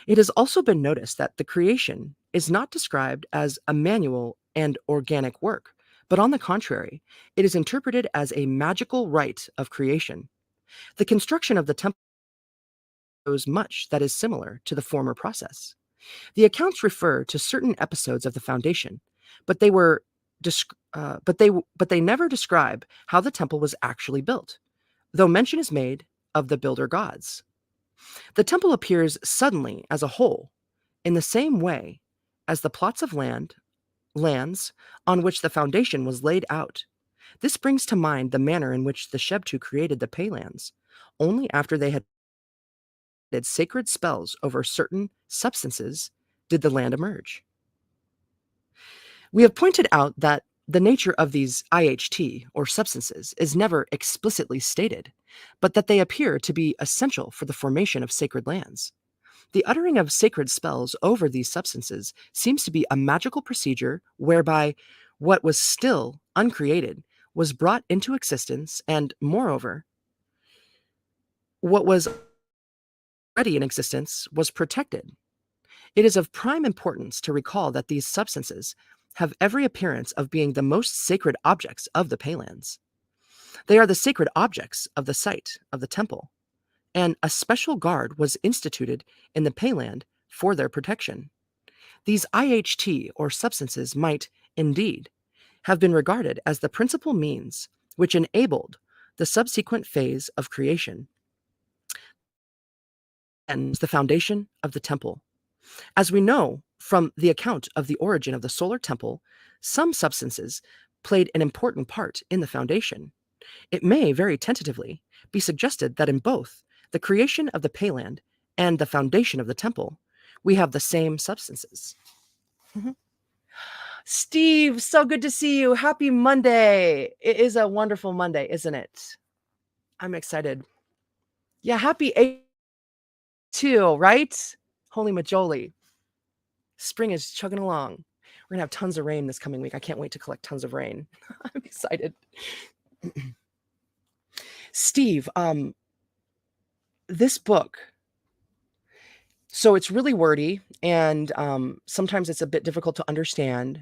It has also been noticed that the creation is not described as a manual and organic work, but on the contrary, it is interpreted as a magical rite of creation. The construction of the temple shows much that is similar to the former process. The accounts refer to certain episodes of the foundation, but they were but they never describe how the temple was actually built, though mention is made of the builder gods. The temple appears suddenly as a whole, in the same way as the plots of lands on which the foundation was laid out. This brings to mind the manner in which the Shebtu created the Paylands, only after they had did sacred spells over certain substances did the land emerge. We have pointed out that the nature of these IHT, or substances, is never explicitly stated, but that they appear to be essential for the formation of sacred lands. The uttering of sacred spells over these substances seems to be a magical procedure whereby what was still uncreated was brought into existence, and moreover, what was already in existence was protected. It is of prime importance to recall that these substances have every appearance of being the most sacred objects of the Paylands. They are the sacred objects of the site of the temple, and a special guard was instituted in the Payland for their protection. These IHT, or substances, might, indeed, have been regarded as the principal means which enabled the subsequent phase of creation and the foundation of the temple. As we know from the account of the origin of the solar temple, some substances played an important part in the foundation. It may very tentatively be suggested that in both the creation of the Payland and the foundation of the temple, we have the same substances. Steve, so good to see you. Happy Monday. It is a wonderful Monday, isn't it? I'm excited. Yeah, happy 8 too, right? Holy majoli. Spring is chugging along. We're gonna have tons of rain this coming week. I can't wait to collect tons of rain. I'm excited. Steve, this book, so it's really wordy, and sometimes it's a bit difficult to understand,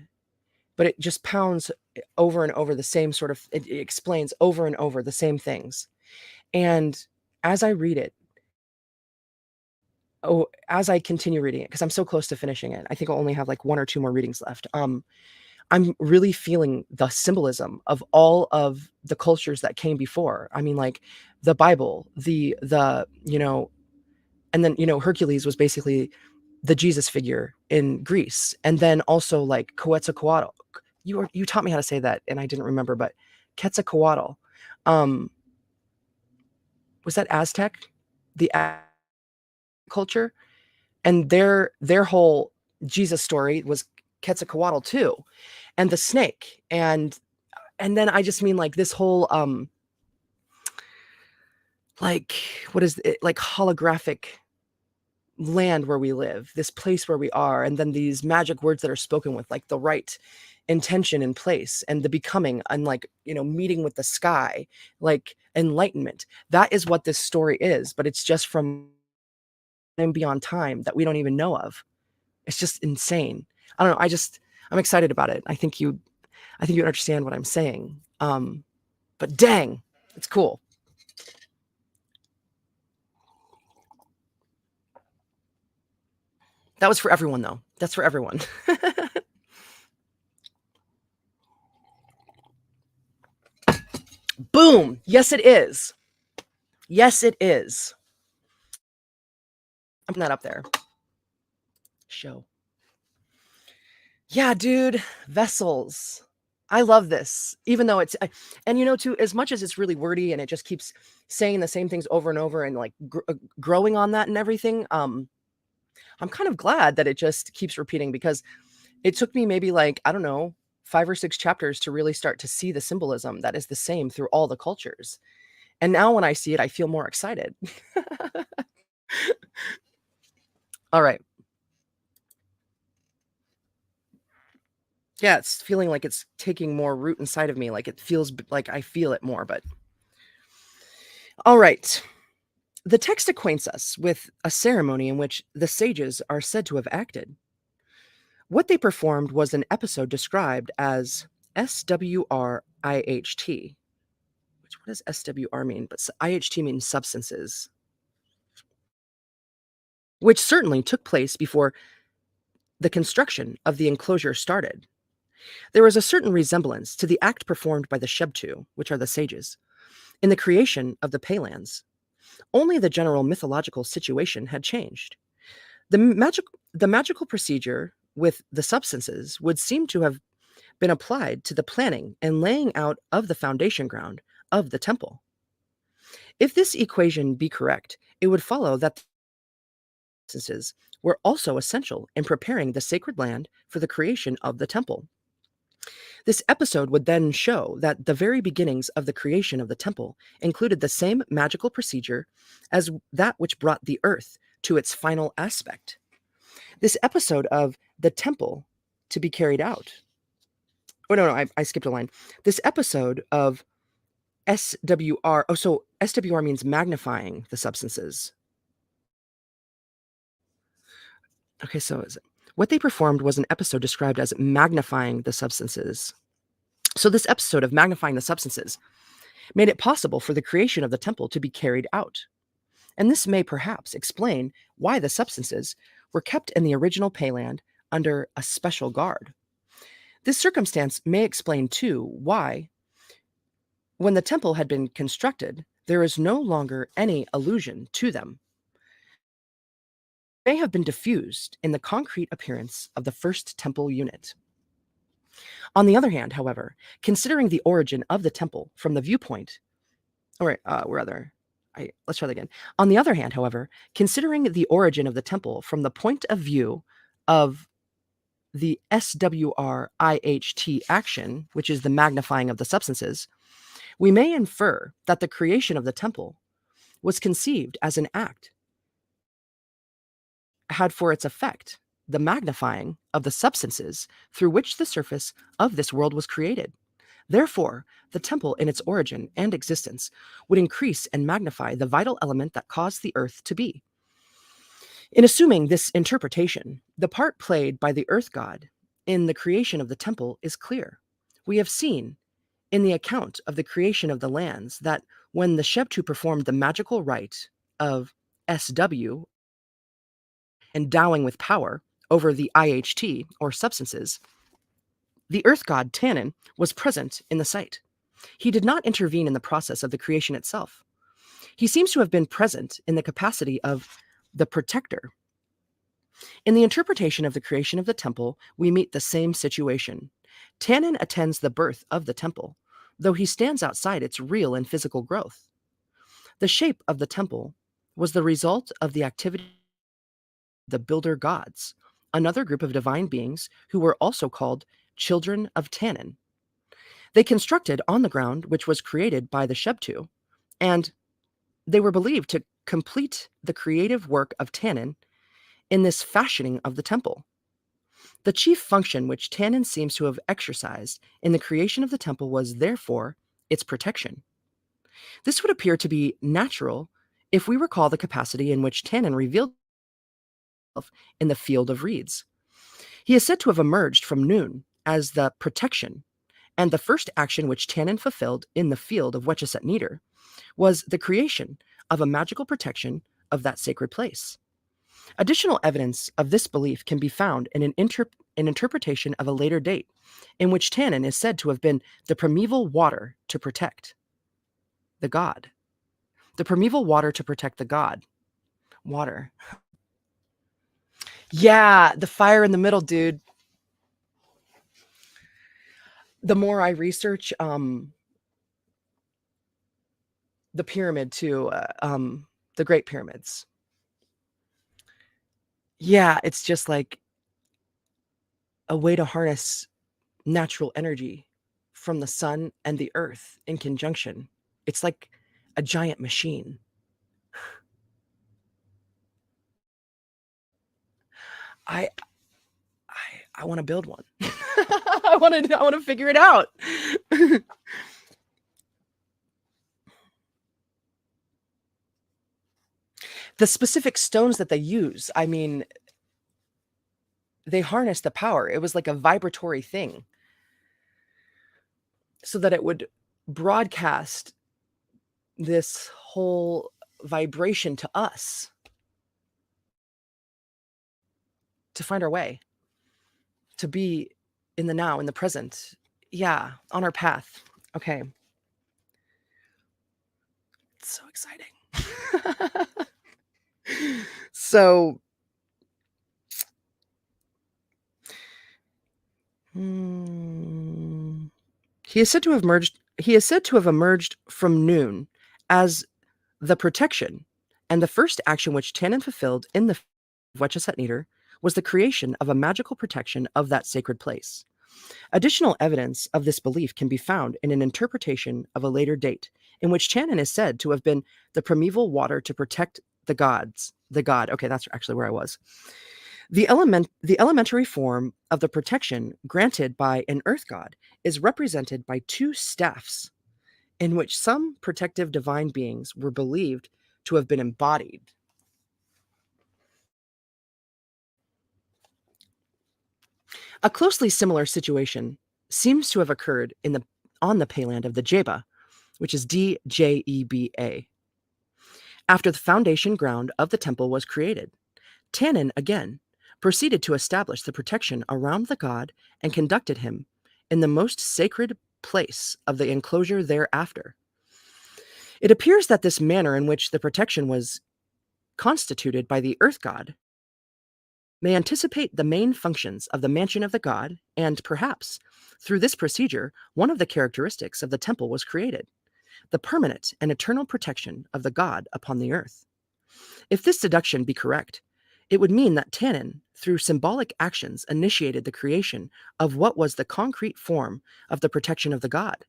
but it just pounds over and over the same sort of, it explains over and over the same things. And as I read it, as I continue reading it, because I'm so close to finishing it, I think I'll only have like 1 or 2 more readings left. I'm really feeling the symbolism of all of the cultures that came before. I mean, like the Bible, and then Hercules was basically the Jesus figure in Greece, and then also like Quetzalcoatl. You taught me how to say that, and I didn't remember, but Quetzalcoatl, um, was that Aztec, the culture, and their whole Jesus story was Quetzalcoatl too, and the snake, and then I just mean like this whole like what is it, like holographic land where we live, this place where we are, and then these magic words that are spoken with like the right intention in place, and the becoming, and like meeting with the sky, like enlightenment. That is what this story is, but it's just from and beyond time that we don't even know of. It's just insane. I don't know. I'm excited about it. I think you understand what I'm saying. But dang, it's cool. That was for everyone, though. That's for everyone. Boom. Yes, it is. Yes, it is. I'm putting that up there. Show. Yeah, dude. Vessels. I love this, even though it's, and too, as much as it's really wordy and it just keeps saying the same things over and over and like growing on that and everything. I'm kind of glad that it just keeps repeating, because it took me maybe like, I don't know, 5 or 6 chapters to really start to see the symbolism that is the same through all the cultures. And now when I see it, I feel more excited. All right. Yeah, it's feeling like it's taking more root inside of me, like it feels like I feel it more, but all right. The text acquaints us with a ceremony in which the sages are said to have acted. What they performed was an episode described as SWRIHT, which what does SWR mean? But IHT means substances, which certainly took place before the construction of the enclosure started. There is a certain resemblance to the act performed by the Shebtu, which are the sages, in the creation of the Paylands. Only the general mythological situation had changed. The magical procedure with the substances would seem to have been applied to the planning and laying out of the foundation ground of the temple. If this equation be correct, it would follow that the substances were also essential in preparing the sacred land for the creation of the temple. This episode would then show that the very beginnings of the creation of the temple included the same magical procedure as that which brought the earth to its final aspect. This episode of the temple to be carried out. Oh, no, I skipped a line. This episode of SWR. Oh, so SWR means magnifying the substances. Okay, so what they performed was an episode described as magnifying the substances. So this episode of magnifying the substances made it possible for the creation of the temple to be carried out. And this may perhaps explain why the substances were kept in the original Payland under a special guard. This circumstance may explain, too, why, when the temple had been constructed, there is no longer any allusion to them. They may have been diffused in the concrete appearance of the first temple unit. On the other hand, however, considering the origin of the temple from the viewpoint, or rather, let's try that again. On the other hand, however, considering the origin of the temple from the point of view of the SWRIHT action, which is the magnifying of the substances, we may infer that the creation of the temple was conceived as an act had for its effect the magnifying of the substances through which the surface of this world was created. Therefore, the temple in its origin and existence would increase and magnify the vital element that caused the earth to be. In assuming this interpretation, the part played by the earth god in the creation of the temple is clear. We have seen in the account of the creation of the lands that when the Shebtu performed the magical rite of SW, endowing with power over the IHT, or substances, the earth god Tannin was present in the site. He did not intervene in the process of the creation itself. He seems to have been present in the capacity of the protector. In the interpretation of the creation of the temple, we meet the same situation. Tannin attends the birth of the temple, though he stands outside its real and physical growth. The shape of the temple was the result of the activity of the builder gods, another group of divine beings who were also called children of Tannin. They constructed on the ground which was created by the Shebtu, and they were believed to complete the creative work of Tannin in this fashioning of the temple. The chief function which Tannin seems to have exercised in the creation of the temple was, therefore, its protection. This would appear to be natural if we recall the capacity in which Tannin revealed himself in the field of reeds. He is said to have emerged from Noon as the protection, and the first action which Tannin fulfilled in the field of Wetchesset Needer was the creation of a magical protection of that sacred place. Additional evidence of this belief can be found in an interpretation of a later date, in which Tannin is said to have been the primeval water to protect the god. The primeval water to protect the god. Water. Yeah, the fire in the middle, dude. The more I research the pyramid too, the Great Pyramids. Yeah, it's just like a way to harness natural energy from the sun and the earth in conjunction. It's like a giant machine. I I want to build one. I want to figure it out. The specific stones that they use, I mean, they harness the power. It was like a vibratory thing so that it would broadcast this whole vibration to us to find our way, to be in the now, in the present. Yeah, on our path. Okay. It's so exciting. So, hmm, he is said to have emerged from noon as the protection, and the first action which Tannen fulfilled in the Wetchesatneder was the creation of a magical protection of that sacred place. Additional evidence of this belief can be found in an interpretation of a later date, in which Tannen is said to have been the primeval water to protect the gods. The god. Okay, that's actually where I was. The elementary form of the protection granted by an earth god is represented by two staffs, in which some protective divine beings were believed to have been embodied. A closely similar situation seems to have occurred on the payland of the Jeba, which is Djeba, after the foundation ground of the temple was created. Tannen again proceeded to establish the protection around the god and conducted him in the most sacred place of the enclosure thereafter. It appears that this manner in which the protection was constituted by the earth god may anticipate the main functions of the mansion of the god, and perhaps, through this procedure, one of the characteristics of the temple was created: the permanent and eternal protection of the god upon the earth. If this deduction be correct, it would mean that Tannen, through symbolic actions, initiated the creation of what was the concrete form of the protection of the god.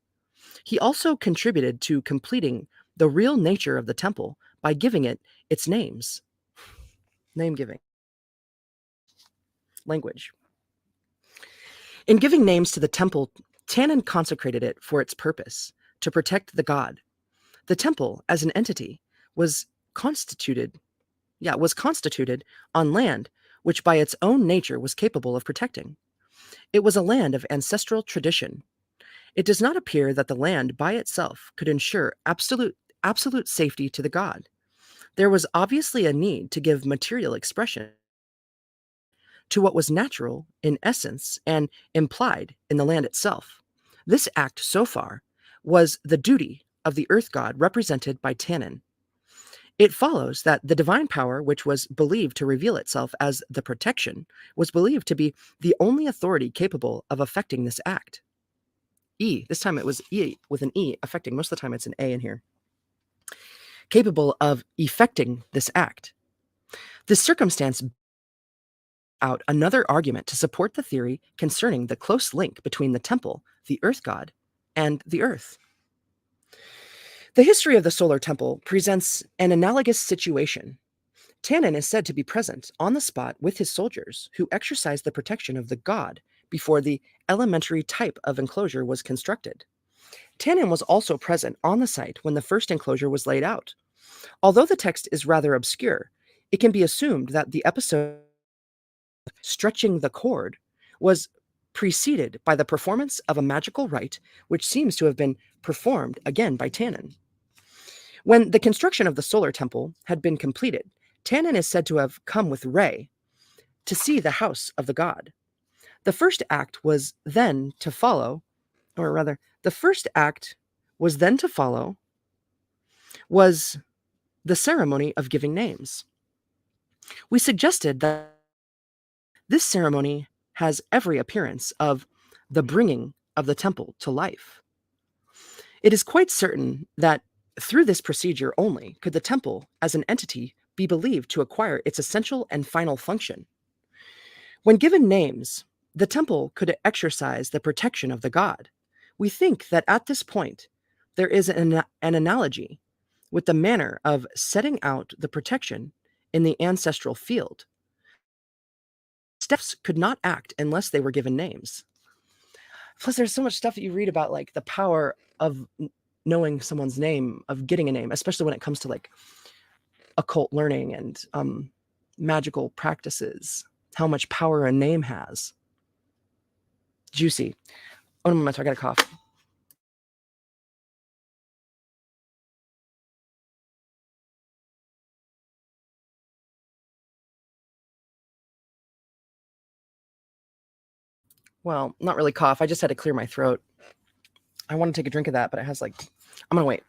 He also contributed to completing the real nature of the temple by giving it its names. Name giving. Language. In giving names to the temple, Tannen consecrated it for its purpose, to protect the god. The temple, as an entity, was constituted on land which by its own nature was capable of protecting. It was a land of ancestral tradition. It does not appear that the land by itself could ensure absolute safety to the god. There was obviously a need to give material expression to what was natural in essence and implied in the land itself. This act, so far, was the duty of the earth god represented by Tannen. It follows that the divine power, which was believed to reveal itself as the protection, was believed to be the only authority capable of effecting this act. E, this time it was E with an E, affecting. Most of the time it's an A in here. Capable of effecting this act. This circumstance out another argument to support the theory concerning the close link between the temple, the earth god, and the earth. The history of the solar temple presents an analogous situation. Tannen is said to be present on the spot with his soldiers, who exercised the protection of the god before the elementary type of enclosure was constructed. Tannen was also present on the site when the first enclosure was laid out. Although the text is rather obscure, it can be assumed that the episode stretching the cord was preceded by the performance of a magical rite, which seems to have been performed again by Tannen. When the construction of the solar temple had been completed, Tannen is said to have come with Rey to see the house of the god. The first act was then to follow, was the ceremony of giving names. We suggested that this ceremony has every appearance of the bringing of the temple to life. It is quite certain that through this procedure only could the temple as an entity be believed to acquire its essential and final function. When given names, the temple could exercise the protection of the god. We think that at this point, there is an analogy with the manner of setting out the protection in the ancestral field. Steps could not act unless they were given names. Plus, there's so much stuff that you read about, like the power of knowing someone's name, of getting a name, especially when it comes to like occult learning and magical practices, how much power a name has. Juicy. Oh, no, I got a cough. Well, not really cough. I just had to clear my throat. I want to take a drink of that, but it has like, I'm going to wait.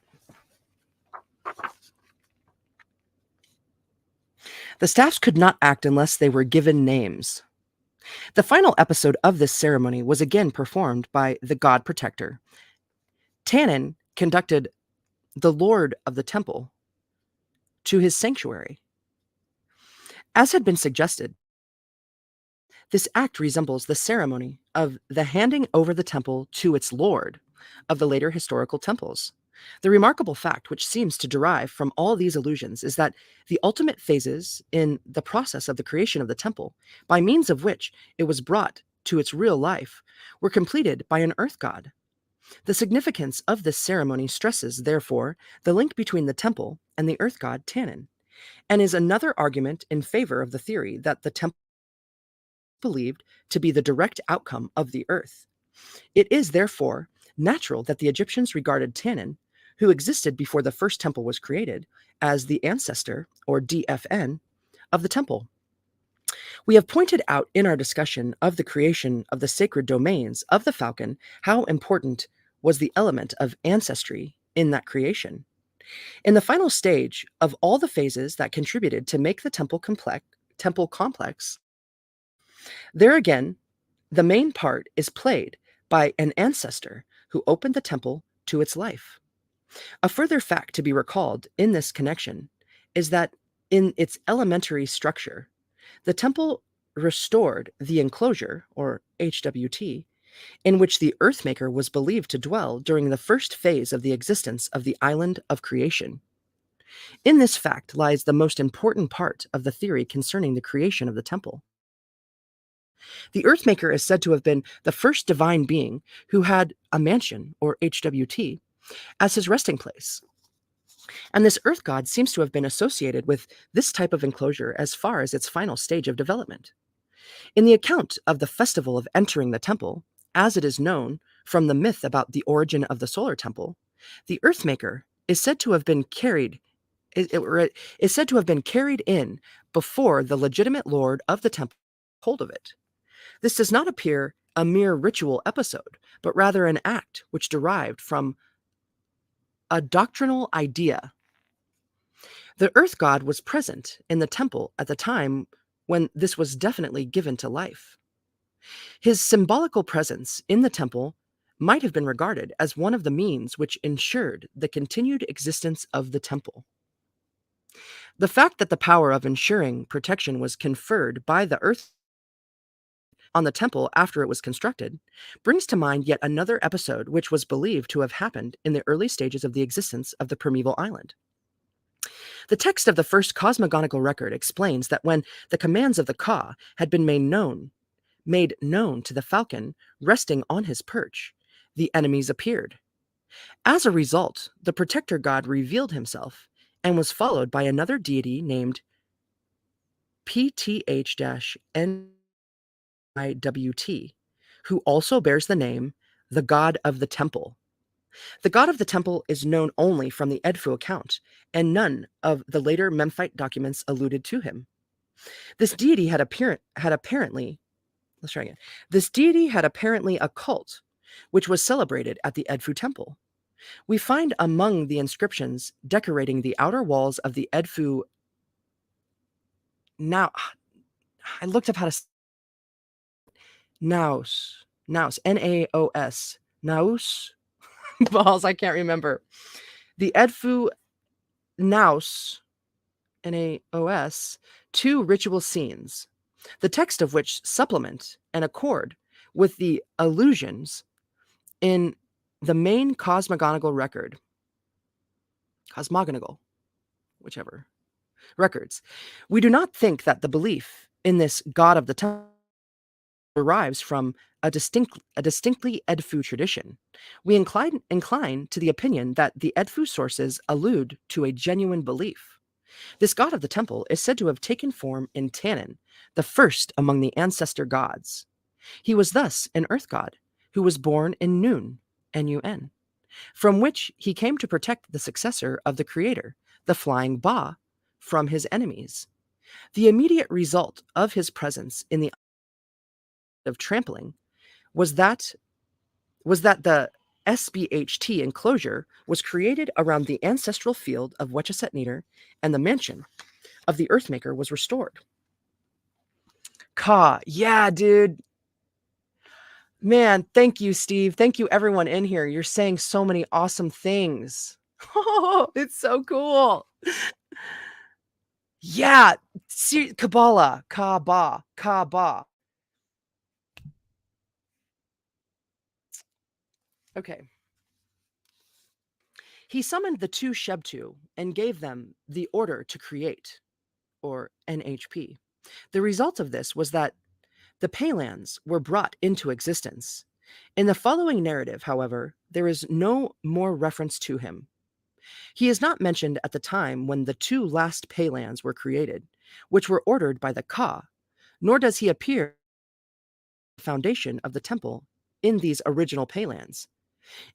The staffs could not act unless they were given names. The final episode of this ceremony was again performed by the god protector. Tannin conducted the lord of the temple to his sanctuary. As had been suggested, this act resembles the ceremony of the handing over the temple to its lord of the later historical temples. The remarkable fact, which seems to derive from all these allusions, is that the ultimate phases in the process of the creation of the temple, by means of which it was brought to its real life, were completed by an earth god. The significance of this ceremony stresses, therefore, the link between the temple and the earth god Tannin, and is another argument in favor of the theory that the temple believed to be the direct outcome of the earth. It is, therefore, natural that the Egyptians regarded Tannin, who existed before the first temple was created, as the ancestor, or DFN, of the temple. We have pointed out in our discussion of the creation of the sacred domains of the falcon how important was the element of ancestry in that creation. In the final stage of all the phases that contributed to make the temple complex, there again, the main part is played by an ancestor who opened the temple to its life. A further fact to be recalled in this connection is that in its elementary structure, the temple restored the enclosure, or HWT, in which the Earthmaker was believed to dwell during the first phase of the existence of the island of creation. In this fact lies the most important part of the theory concerning the creation of the temple. The Earthmaker is said to have been the first divine being who had a mansion, or HWT, as his resting place. And this earth god seems to have been associated with this type of enclosure as far as its final stage of development. In the account of the festival of entering the temple, as it is known from the myth about the origin of the solar temple, the Earthmaker is said to have been carried is said to have been carried in before the legitimate lord of the temple took hold of it. This does not appear a mere ritual episode, but rather an act which derived from a doctrinal idea. The earth god was present in the temple at the time when this was definitely given to life. His symbolical presence in the temple might have been regarded as one of the means which ensured the continued existence of the temple. The fact that the power of ensuring protection was conferred by the earth on the temple after it was constructed brings to mind yet another episode which was believed to have happened in the early stages of the existence of the primeval island. The text of the first cosmogonical record explains that when the commands of the Ka had been made known to the falcon resting on his perch, the enemies appeared. As a result, the protector god revealed himself and was followed by another deity named PTH-NIWT, who also bears the name the God of the Temple. The God of the Temple is known only from the Edfu account, and none of the later Memphite documents alluded to him. This deity had apparently a cult, which was celebrated at the Edfu Temple. We find among the inscriptions decorating the outer walls of the Edfu. Now, I looked up how to Naos, Naos, Naos, balls. I can't remember. The Edfu Naos, Naos, two ritual scenes. the text of which supplement and accord with the allusions in the main cosmogonical, whichever, records. We do not think that the belief in this god of the temple derives from a distinctly Edfu tradition. We incline to the opinion that the Edfu sources allude to a genuine belief. This god of the temple is said to have taken form in Tannin, the first among the ancestor gods. He was thus an earth god who was born in Nun, Nun, from which he came to protect the successor of the creator, the flying Ba, from his enemies. The immediate result of his presence in the of trampling was that the SBHT enclosure was created around the ancestral field of Wetchesett Neater, and the mansion of the Earthmaker was restored. Ka, yeah, dude. Man, thank you, Steve. Thank you, everyone in here. You're saying so many awesome things. Oh, it's so cool. Yeah, Kabbalah, Kaaba. Okay. He summoned the two Shebtu and gave them the order to create, or NHP. The result of this was that the Paylans were brought into existence. In the following narrative, however, there is no more reference to him. He is not mentioned at the time when the two last Paylans were created, which were ordered by the Ka, nor does he appear at the foundation of the temple in these original Paylans.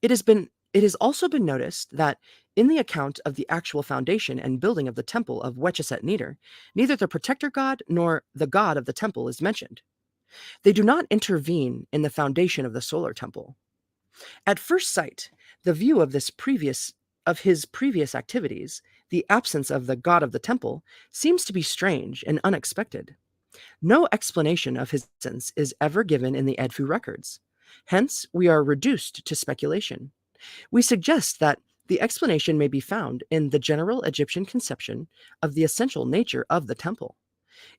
It has also been noticed that in the account of the actual foundation and building of the temple of Wetchesett Neater, neither the protector god nor the god of the temple is mentioned. They do not intervene in the foundation of the solar temple. At first sight, the view of his previous activities, the absence of the god of the temple, seems to be strange and unexpected. No explanation of his absence is ever given in the Edfu records. Hence, we are reduced to speculation. We suggest that the explanation may be found in the general Egyptian conception of the essential nature of the temple.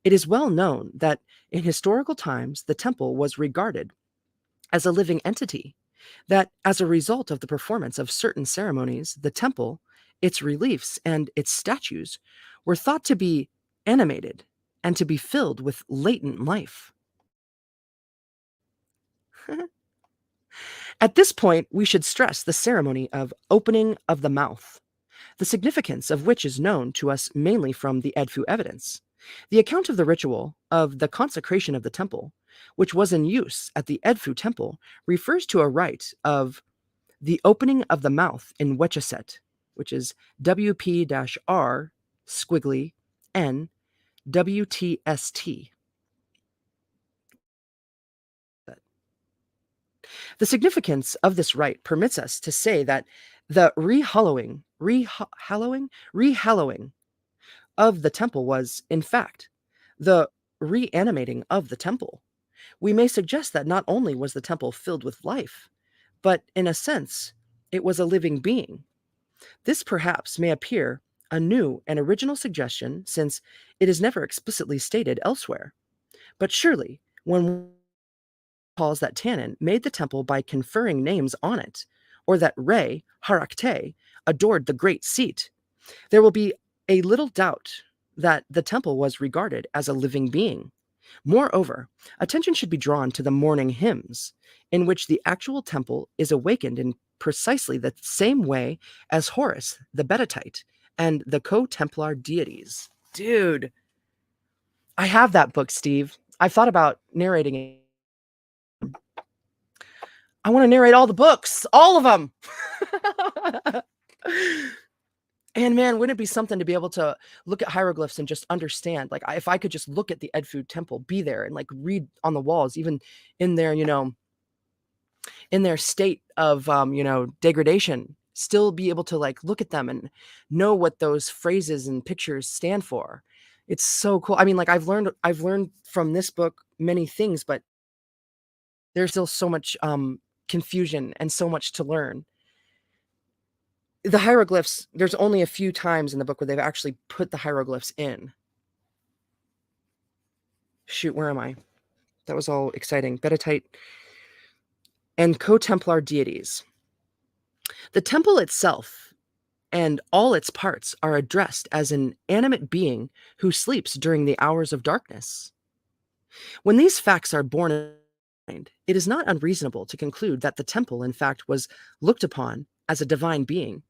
It is well known that in historical times the temple was regarded as a living entity, that as a result of the performance of certain ceremonies, the temple, its reliefs, and its statues were thought to be animated and to be filled with latent life. At this point, we should stress the ceremony of opening of the mouth, the significance of which is known to us mainly from the Edfu evidence. The account of the ritual of the consecration of the temple, which was in use at the Edfu temple, refers to a rite of the opening of the mouth in Wetchesett, which is WP-R squiggly N WTST. The significance of this rite permits us to say that the rehallowing of the temple was, in fact, the reanimating of the temple. We may suggest that not only was the temple filled with life, but in a sense, it was a living being. This perhaps may appear a new and original suggestion since it is never explicitly stated elsewhere. But surely, when calls that Tannin made the temple by conferring names on it, or that Re, Harakte, adored the great seat, there will be a little doubt that the temple was regarded as a living being. Moreover, attention should be drawn to the morning hymns, in which the actual temple is awakened in precisely the same way as Horus, the Betatite, and the co-Templar deities. Dude, I have that book, Steve. I've thought about narrating it. I want to narrate all the books, all of them. And man, wouldn't it be something to be able to look at hieroglyphs and just understand? Like, if I could just look at the Edfu temple, be there, and like read on the walls, even in their, in their state of, degradation, still be able to like look at them and know what those phrases and pictures stand for. It's so cool. I mean, like I've learned from this book many things, but there's still so much confusion and so much to learn. The hieroglyphs, there's only a few times in the book where they've actually put the hieroglyphs in. Shoot, where am I? That was all exciting. Beditite and co-templar deities. The temple itself and all its parts are addressed as an animate being who sleeps during the hours of darkness. When these facts are borne in mind, it is not unreasonable to conclude that the temple, in fact, was looked upon as a divine being.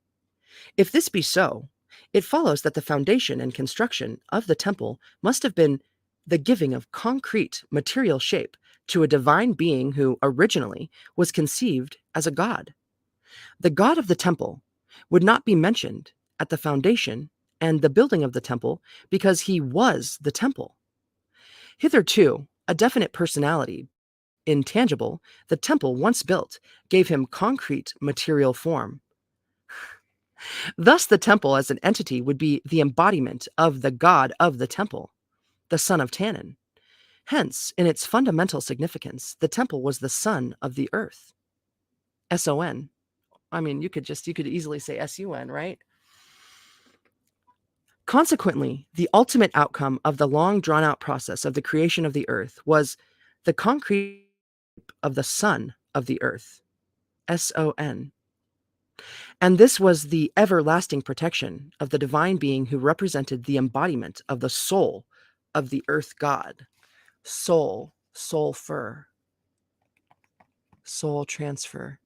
If this be so, it follows that the foundation and construction of the temple must have been the giving of concrete material shape to a divine being who originally was conceived as a god. The god of the temple would not be mentioned at the foundation and the building of the temple because he was the temple. Hitherto, a definite personality, intangible, the temple once built gave him concrete material form. Thus, the temple as an entity would be the embodiment of the god of the temple, the son of Tannin. Hence, in its fundamental significance, the temple was the son of the earth. S-O-N. I mean, you could easily say S-U-N, right? Consequently, the ultimate outcome of the long drawn-out process of the creation of the earth was the concrete of the son of the earth, S-O-N. And this was the everlasting protection of the divine being who represented the embodiment of the soul of the earth god. Soul, sulfur, soul transfer,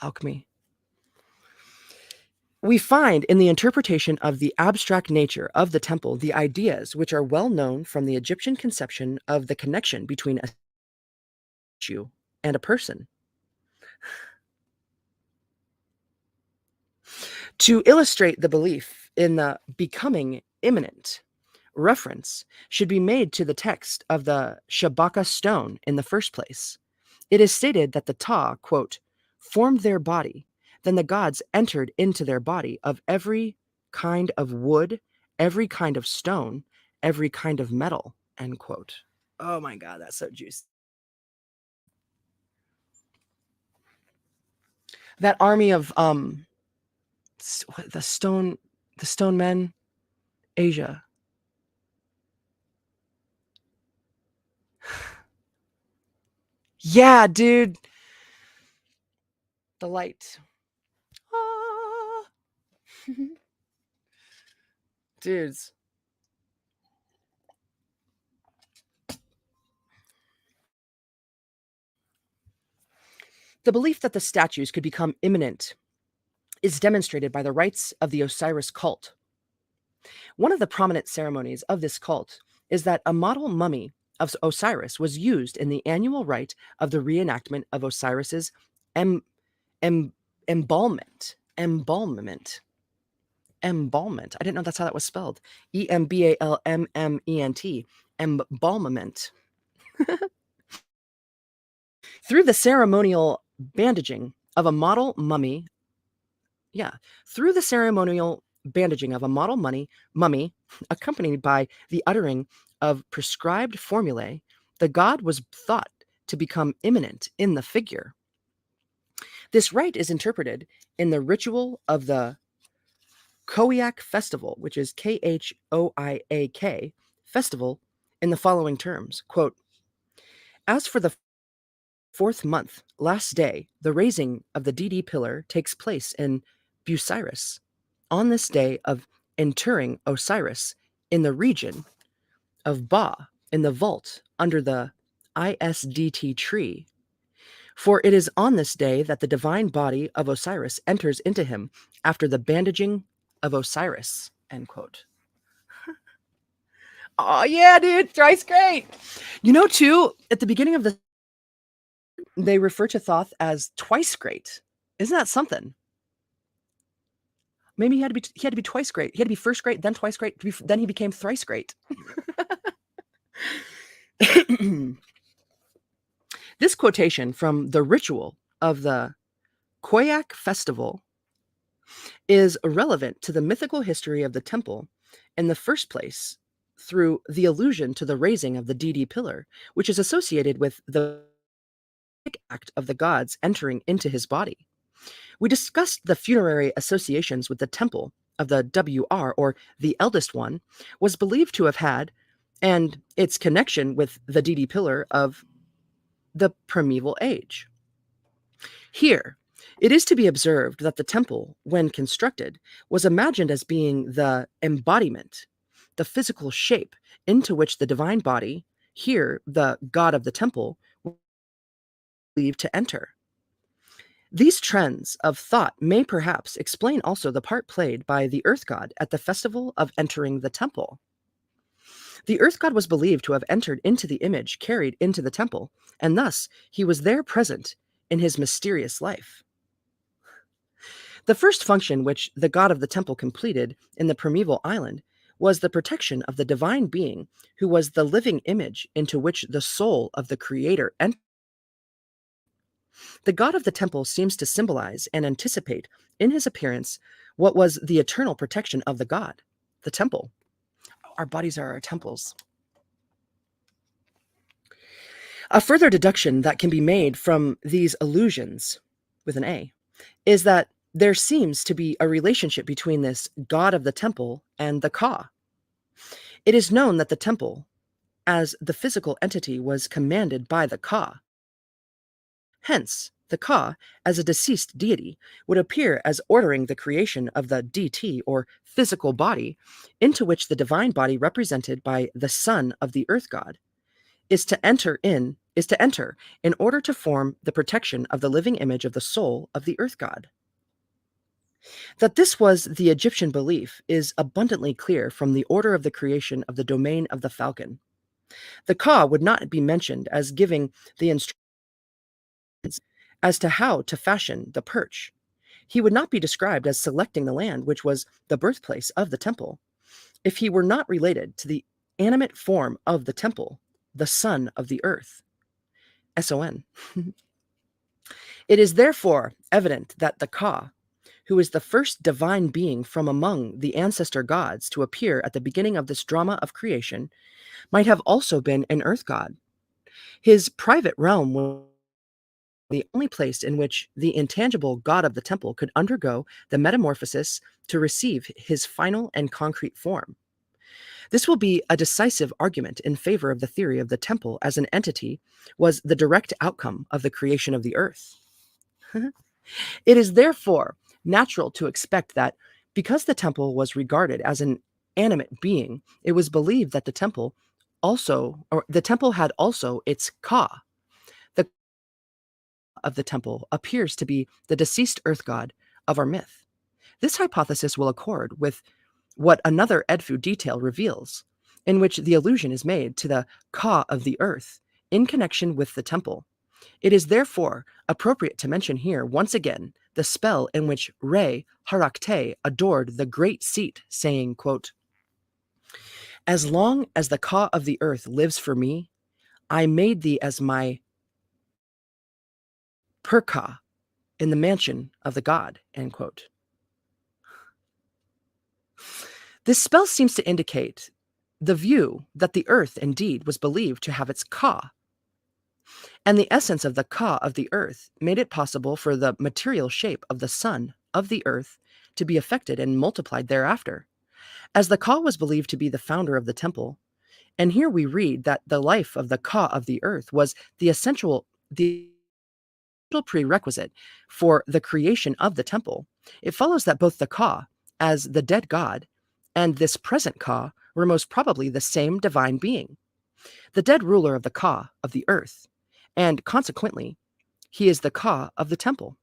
alchemy. We find in the interpretation of the abstract nature of the temple the ideas which are well known from the Egyptian conception of the connection between a statue and a person. To illustrate the belief in the becoming imminent, reference should be made to the text of the Shabaka stone in the first place. It is stated that the Ta, quote, formed their body, then the gods entered into their body of every kind of wood, every kind of stone, every kind of metal, end quote. Oh my God, that's so juicy. That army of the stone men, Asia. Yeah, dude. The light. Ah. Dudes. The belief that the statues could become imminent is demonstrated by the rites of the Osiris cult. One of the prominent ceremonies of this cult is that a model mummy of Osiris was used in the annual rite of the reenactment of Osiris's em- em- embalmment. Embalmment. Embalmment. I didn't know that's how that was spelled. Embalmment. Embalmment. Through the ceremonial bandaging of a model mummy. Yeah. Through the ceremonial bandaging of a model mummy, accompanied by the uttering of prescribed formulae, the god was thought to become imminent in the figure. This rite is interpreted in the ritual of the Khoiak festival, which is Khoiak festival, in the following terms, quote, as for the fourth month, last day, the raising of the DD pillar takes place in Busiris. On this day of interring Osiris in the region of Ba, in the vault under the ISDT tree. For it is on this day that the divine body of Osiris enters into him after the bandaging of Osiris. End quote. Oh yeah, dude, thrice great. You know, too, at the beginning of they refer to Thoth as twice great. Isn't that something? Maybe he had to be twice great. He had to be first great, then twice great, then he became thrice great. This quotation from the ritual of the Khoiak festival is relevant to the mythical history of the temple in the first place through the allusion to the raising of the DD pillar, which is associated with the act of the gods entering into his body. We discussed the funerary associations with the temple of the WR, or the eldest one, was believed to have had and its connection with the deity pillar of the primeval age. Here, it is to be observed that the temple, when constructed, was imagined as being the embodiment, the physical shape into which the divine body, here the god of the temple, was believed to enter. These trends of thought may perhaps explain also the part played by the earth god at the festival of entering the temple. The earth god was believed to have entered into the image carried into the temple, and thus he was there present in his mysterious life. The first function which the god of the temple completed in the primeval island was the protection of the divine being who was the living image into which the soul of the creator entered. The god of the temple seems to symbolize and anticipate in his appearance what was the eternal protection of the god, the temple. Our bodies are our temples. A further deduction that can be made from these allusions, with an A, is that there seems to be a relationship between this god of the temple and the Ka. It is known that the temple, as the physical entity, was commanded by the Ka. Hence, the Ka, as a deceased deity, would appear as ordering the creation of the DT, or physical body, into which the divine body represented by the son of the earth god is to enter in order to form the protection of the living image of the soul of the earth god. That this was the Egyptian belief is abundantly clear from the order of the creation of the domain of the falcon. The Ka would not be mentioned as giving the instructions as to how to fashion the perch. He would not be described as selecting the land which was the birthplace of the temple, if he were not related to the animate form of the temple, the son of the earth. SON. It is therefore evident that the Ka, who is the first divine being from among the ancestor gods to appear at the beginning of this drama of creation, might have also been an earth god. His private realm was the only place in which the intangible god of the temple could undergo the metamorphosis to receive his final and concrete form. This will be a decisive argument in favor of the theory of the temple as an entity was the direct outcome of the creation of the earth. It is therefore natural to expect that because the temple was regarded as an animate being, it was believed that the temple had also its Ka. The of the temple appears to be the deceased earth god of our myth. This hypothesis will accord with what another Edfu detail reveals, in which the allusion is made to the Ka of the earth in connection with the temple. It is therefore appropriate to mention here once again the spell in which Re Harakte adored the great seat, saying, quote, "As long as the Ka of the earth lives for me, I made thee as my Perka in the mansion of the god," end quote. This spell seems to indicate the view that the earth indeed was believed to have its Ka, and the essence of the Ka of the earth made it possible for the material shape of the son of the earth to be affected and multiplied thereafter. As the Ka was believed to be the founder of the temple, and here we read that the life of the Ka of the earth was the essential prerequisite for the creation of the temple, it follows that both the Ka, as the dead god, and this present Ka were most probably the same divine being, the dead ruler of the Ka of the earth, and consequently, he is the Ka of the temple.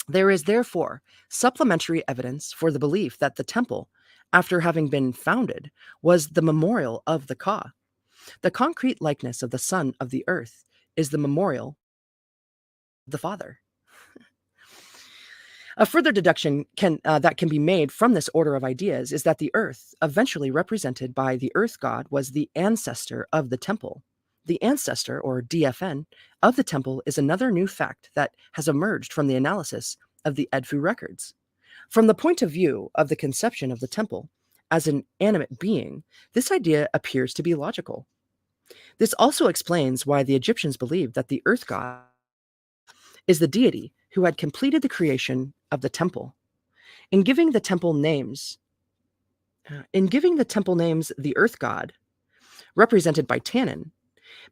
There is therefore supplementary evidence for the belief that the temple, after having been founded, was the memorial of the Ka. The concrete likeness of the son of the earth is the memorial of the father. A further deduction that can be made from this order of ideas is that the earth, eventually represented by the earth god, was the ancestor of the temple. The ancestor, or DFN, of the temple is another new fact that has emerged from the analysis of the Edfu records. From the point of view of the conception of the temple as an animate being, this idea appears to be logical. This also explains why the Egyptians believed that the earth god is the deity who had completed the creation of the temple. In giving the temple names, the earth god, represented by tannin,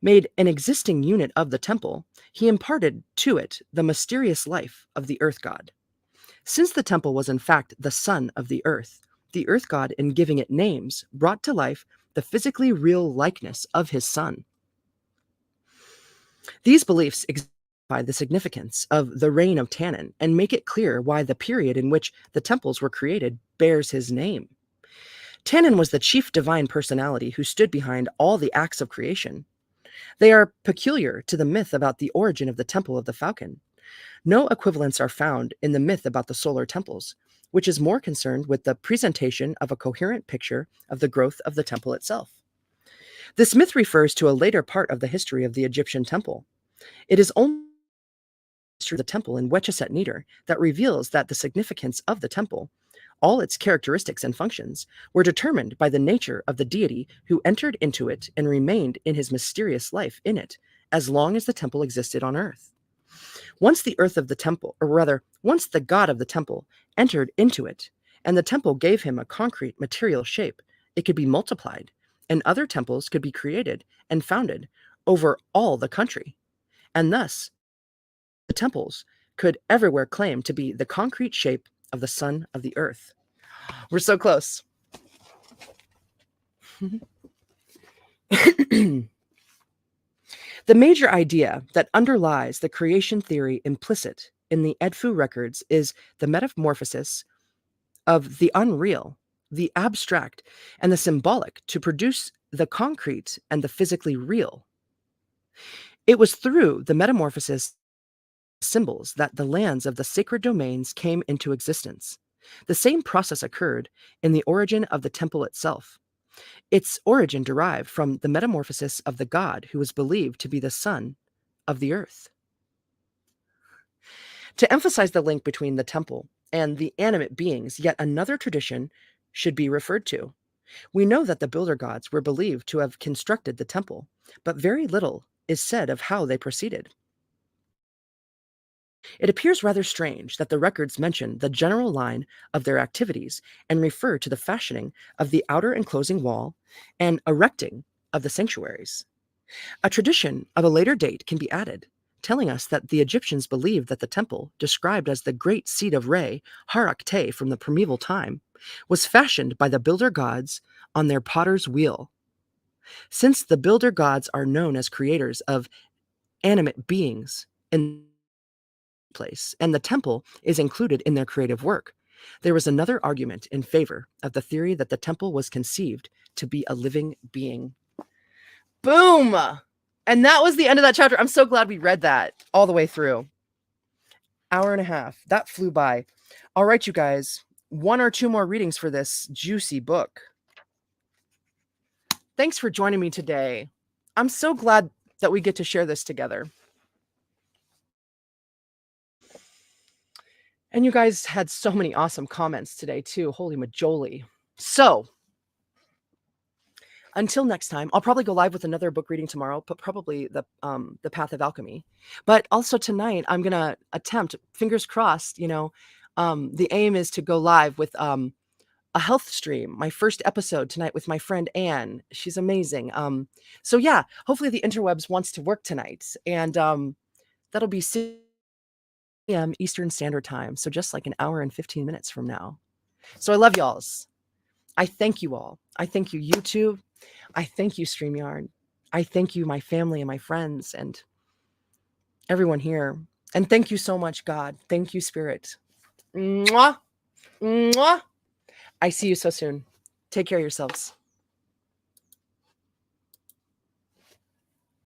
made an existing unit of the temple, he imparted to it the mysterious life of the earth god. Since the temple was in fact the son of the earth god, in giving it names, brought to life the physically real likeness of his son. These beliefs exemplify the significance of the reign of Tannin and make it clear why the period in which the temples were created bears his name. Tannin was the chief divine personality who stood behind all the acts of creation. They are peculiar to the myth about the origin of the Temple of the Falcon. No equivalents are found in the myth about the solar temples, which is more concerned with the presentation of a coherent picture of the growth of the temple itself. This myth refers to a later part of the history of the Egyptian temple. It is only the temple in Wecheset Neder that reveals that the significance of the temple, all its characteristics and functions, were determined by the nature of the deity who entered into it and remained in his mysterious life in it, as long as the temple existed on earth. Once the earth of the temple, or rather, once the god of the temple entered into it, and the temple gave him a concrete material shape, it could be multiplied, and other temples could be created and founded over all the country. And thus, the temples could everywhere claim to be the concrete shape of the son of the earth. We're so close. The major idea that underlies the creation theory implicit in the Edfu records is the metamorphosis of the unreal, the abstract, and the symbolic to produce the concrete and the physically real. It was through the metamorphosis of symbols that the lands of the sacred domains came into existence. The same process occurred in the origin of the temple itself. Its origin derived from the metamorphosis of the god who was believed to be the son of the earth. To emphasize the link between the temple and the animate beings, yet another tradition should be referred to. We know that the builder gods were believed to have constructed the temple, but very little is said of how they proceeded. It appears rather strange that the records mention the general line of their activities and refer to the fashioning of the outer enclosing wall and erecting of the sanctuaries. A tradition of a later date can be added, telling us that the Egyptians believed that the temple, described as the great seat of Re, Harakte from the primeval time, was fashioned by the builder gods on their potter's wheel. Since the builder gods are known as creators of animate beings in place, and the temple is included in their creative work, there is another argument in favor of the theory that the temple was conceived to be a living being. Boom! And that was the end of that chapter. I'm so glad we read that all the way through. Hour and a half. That flew by. All right, you guys. 1 or 2 more readings for this juicy book. Thanks for joining me today. I'm so glad that we get to share this together. And you guys had so many awesome comments today, too. Holy majoli. So, until next time, I'll probably go live with another book reading tomorrow, but probably the Path of Alchemy. But also tonight, I'm gonna attempt, fingers crossed, the aim is to go live with a health stream. My first episode tonight with my friend Anne. She's amazing. So yeah, hopefully the interwebs wants to work tonight, and that'll be 6 p.m. Eastern Standard Time. So just like an hour and 15 minutes from now. So I love y'alls. I thank you all. I thank you, YouTube. I thank you, StreamYard. I thank you, my family and my friends and everyone here. And thank you so much, God. Thank you, Spirit. Mwah. Mwah. I see you so soon. Take care of yourselves.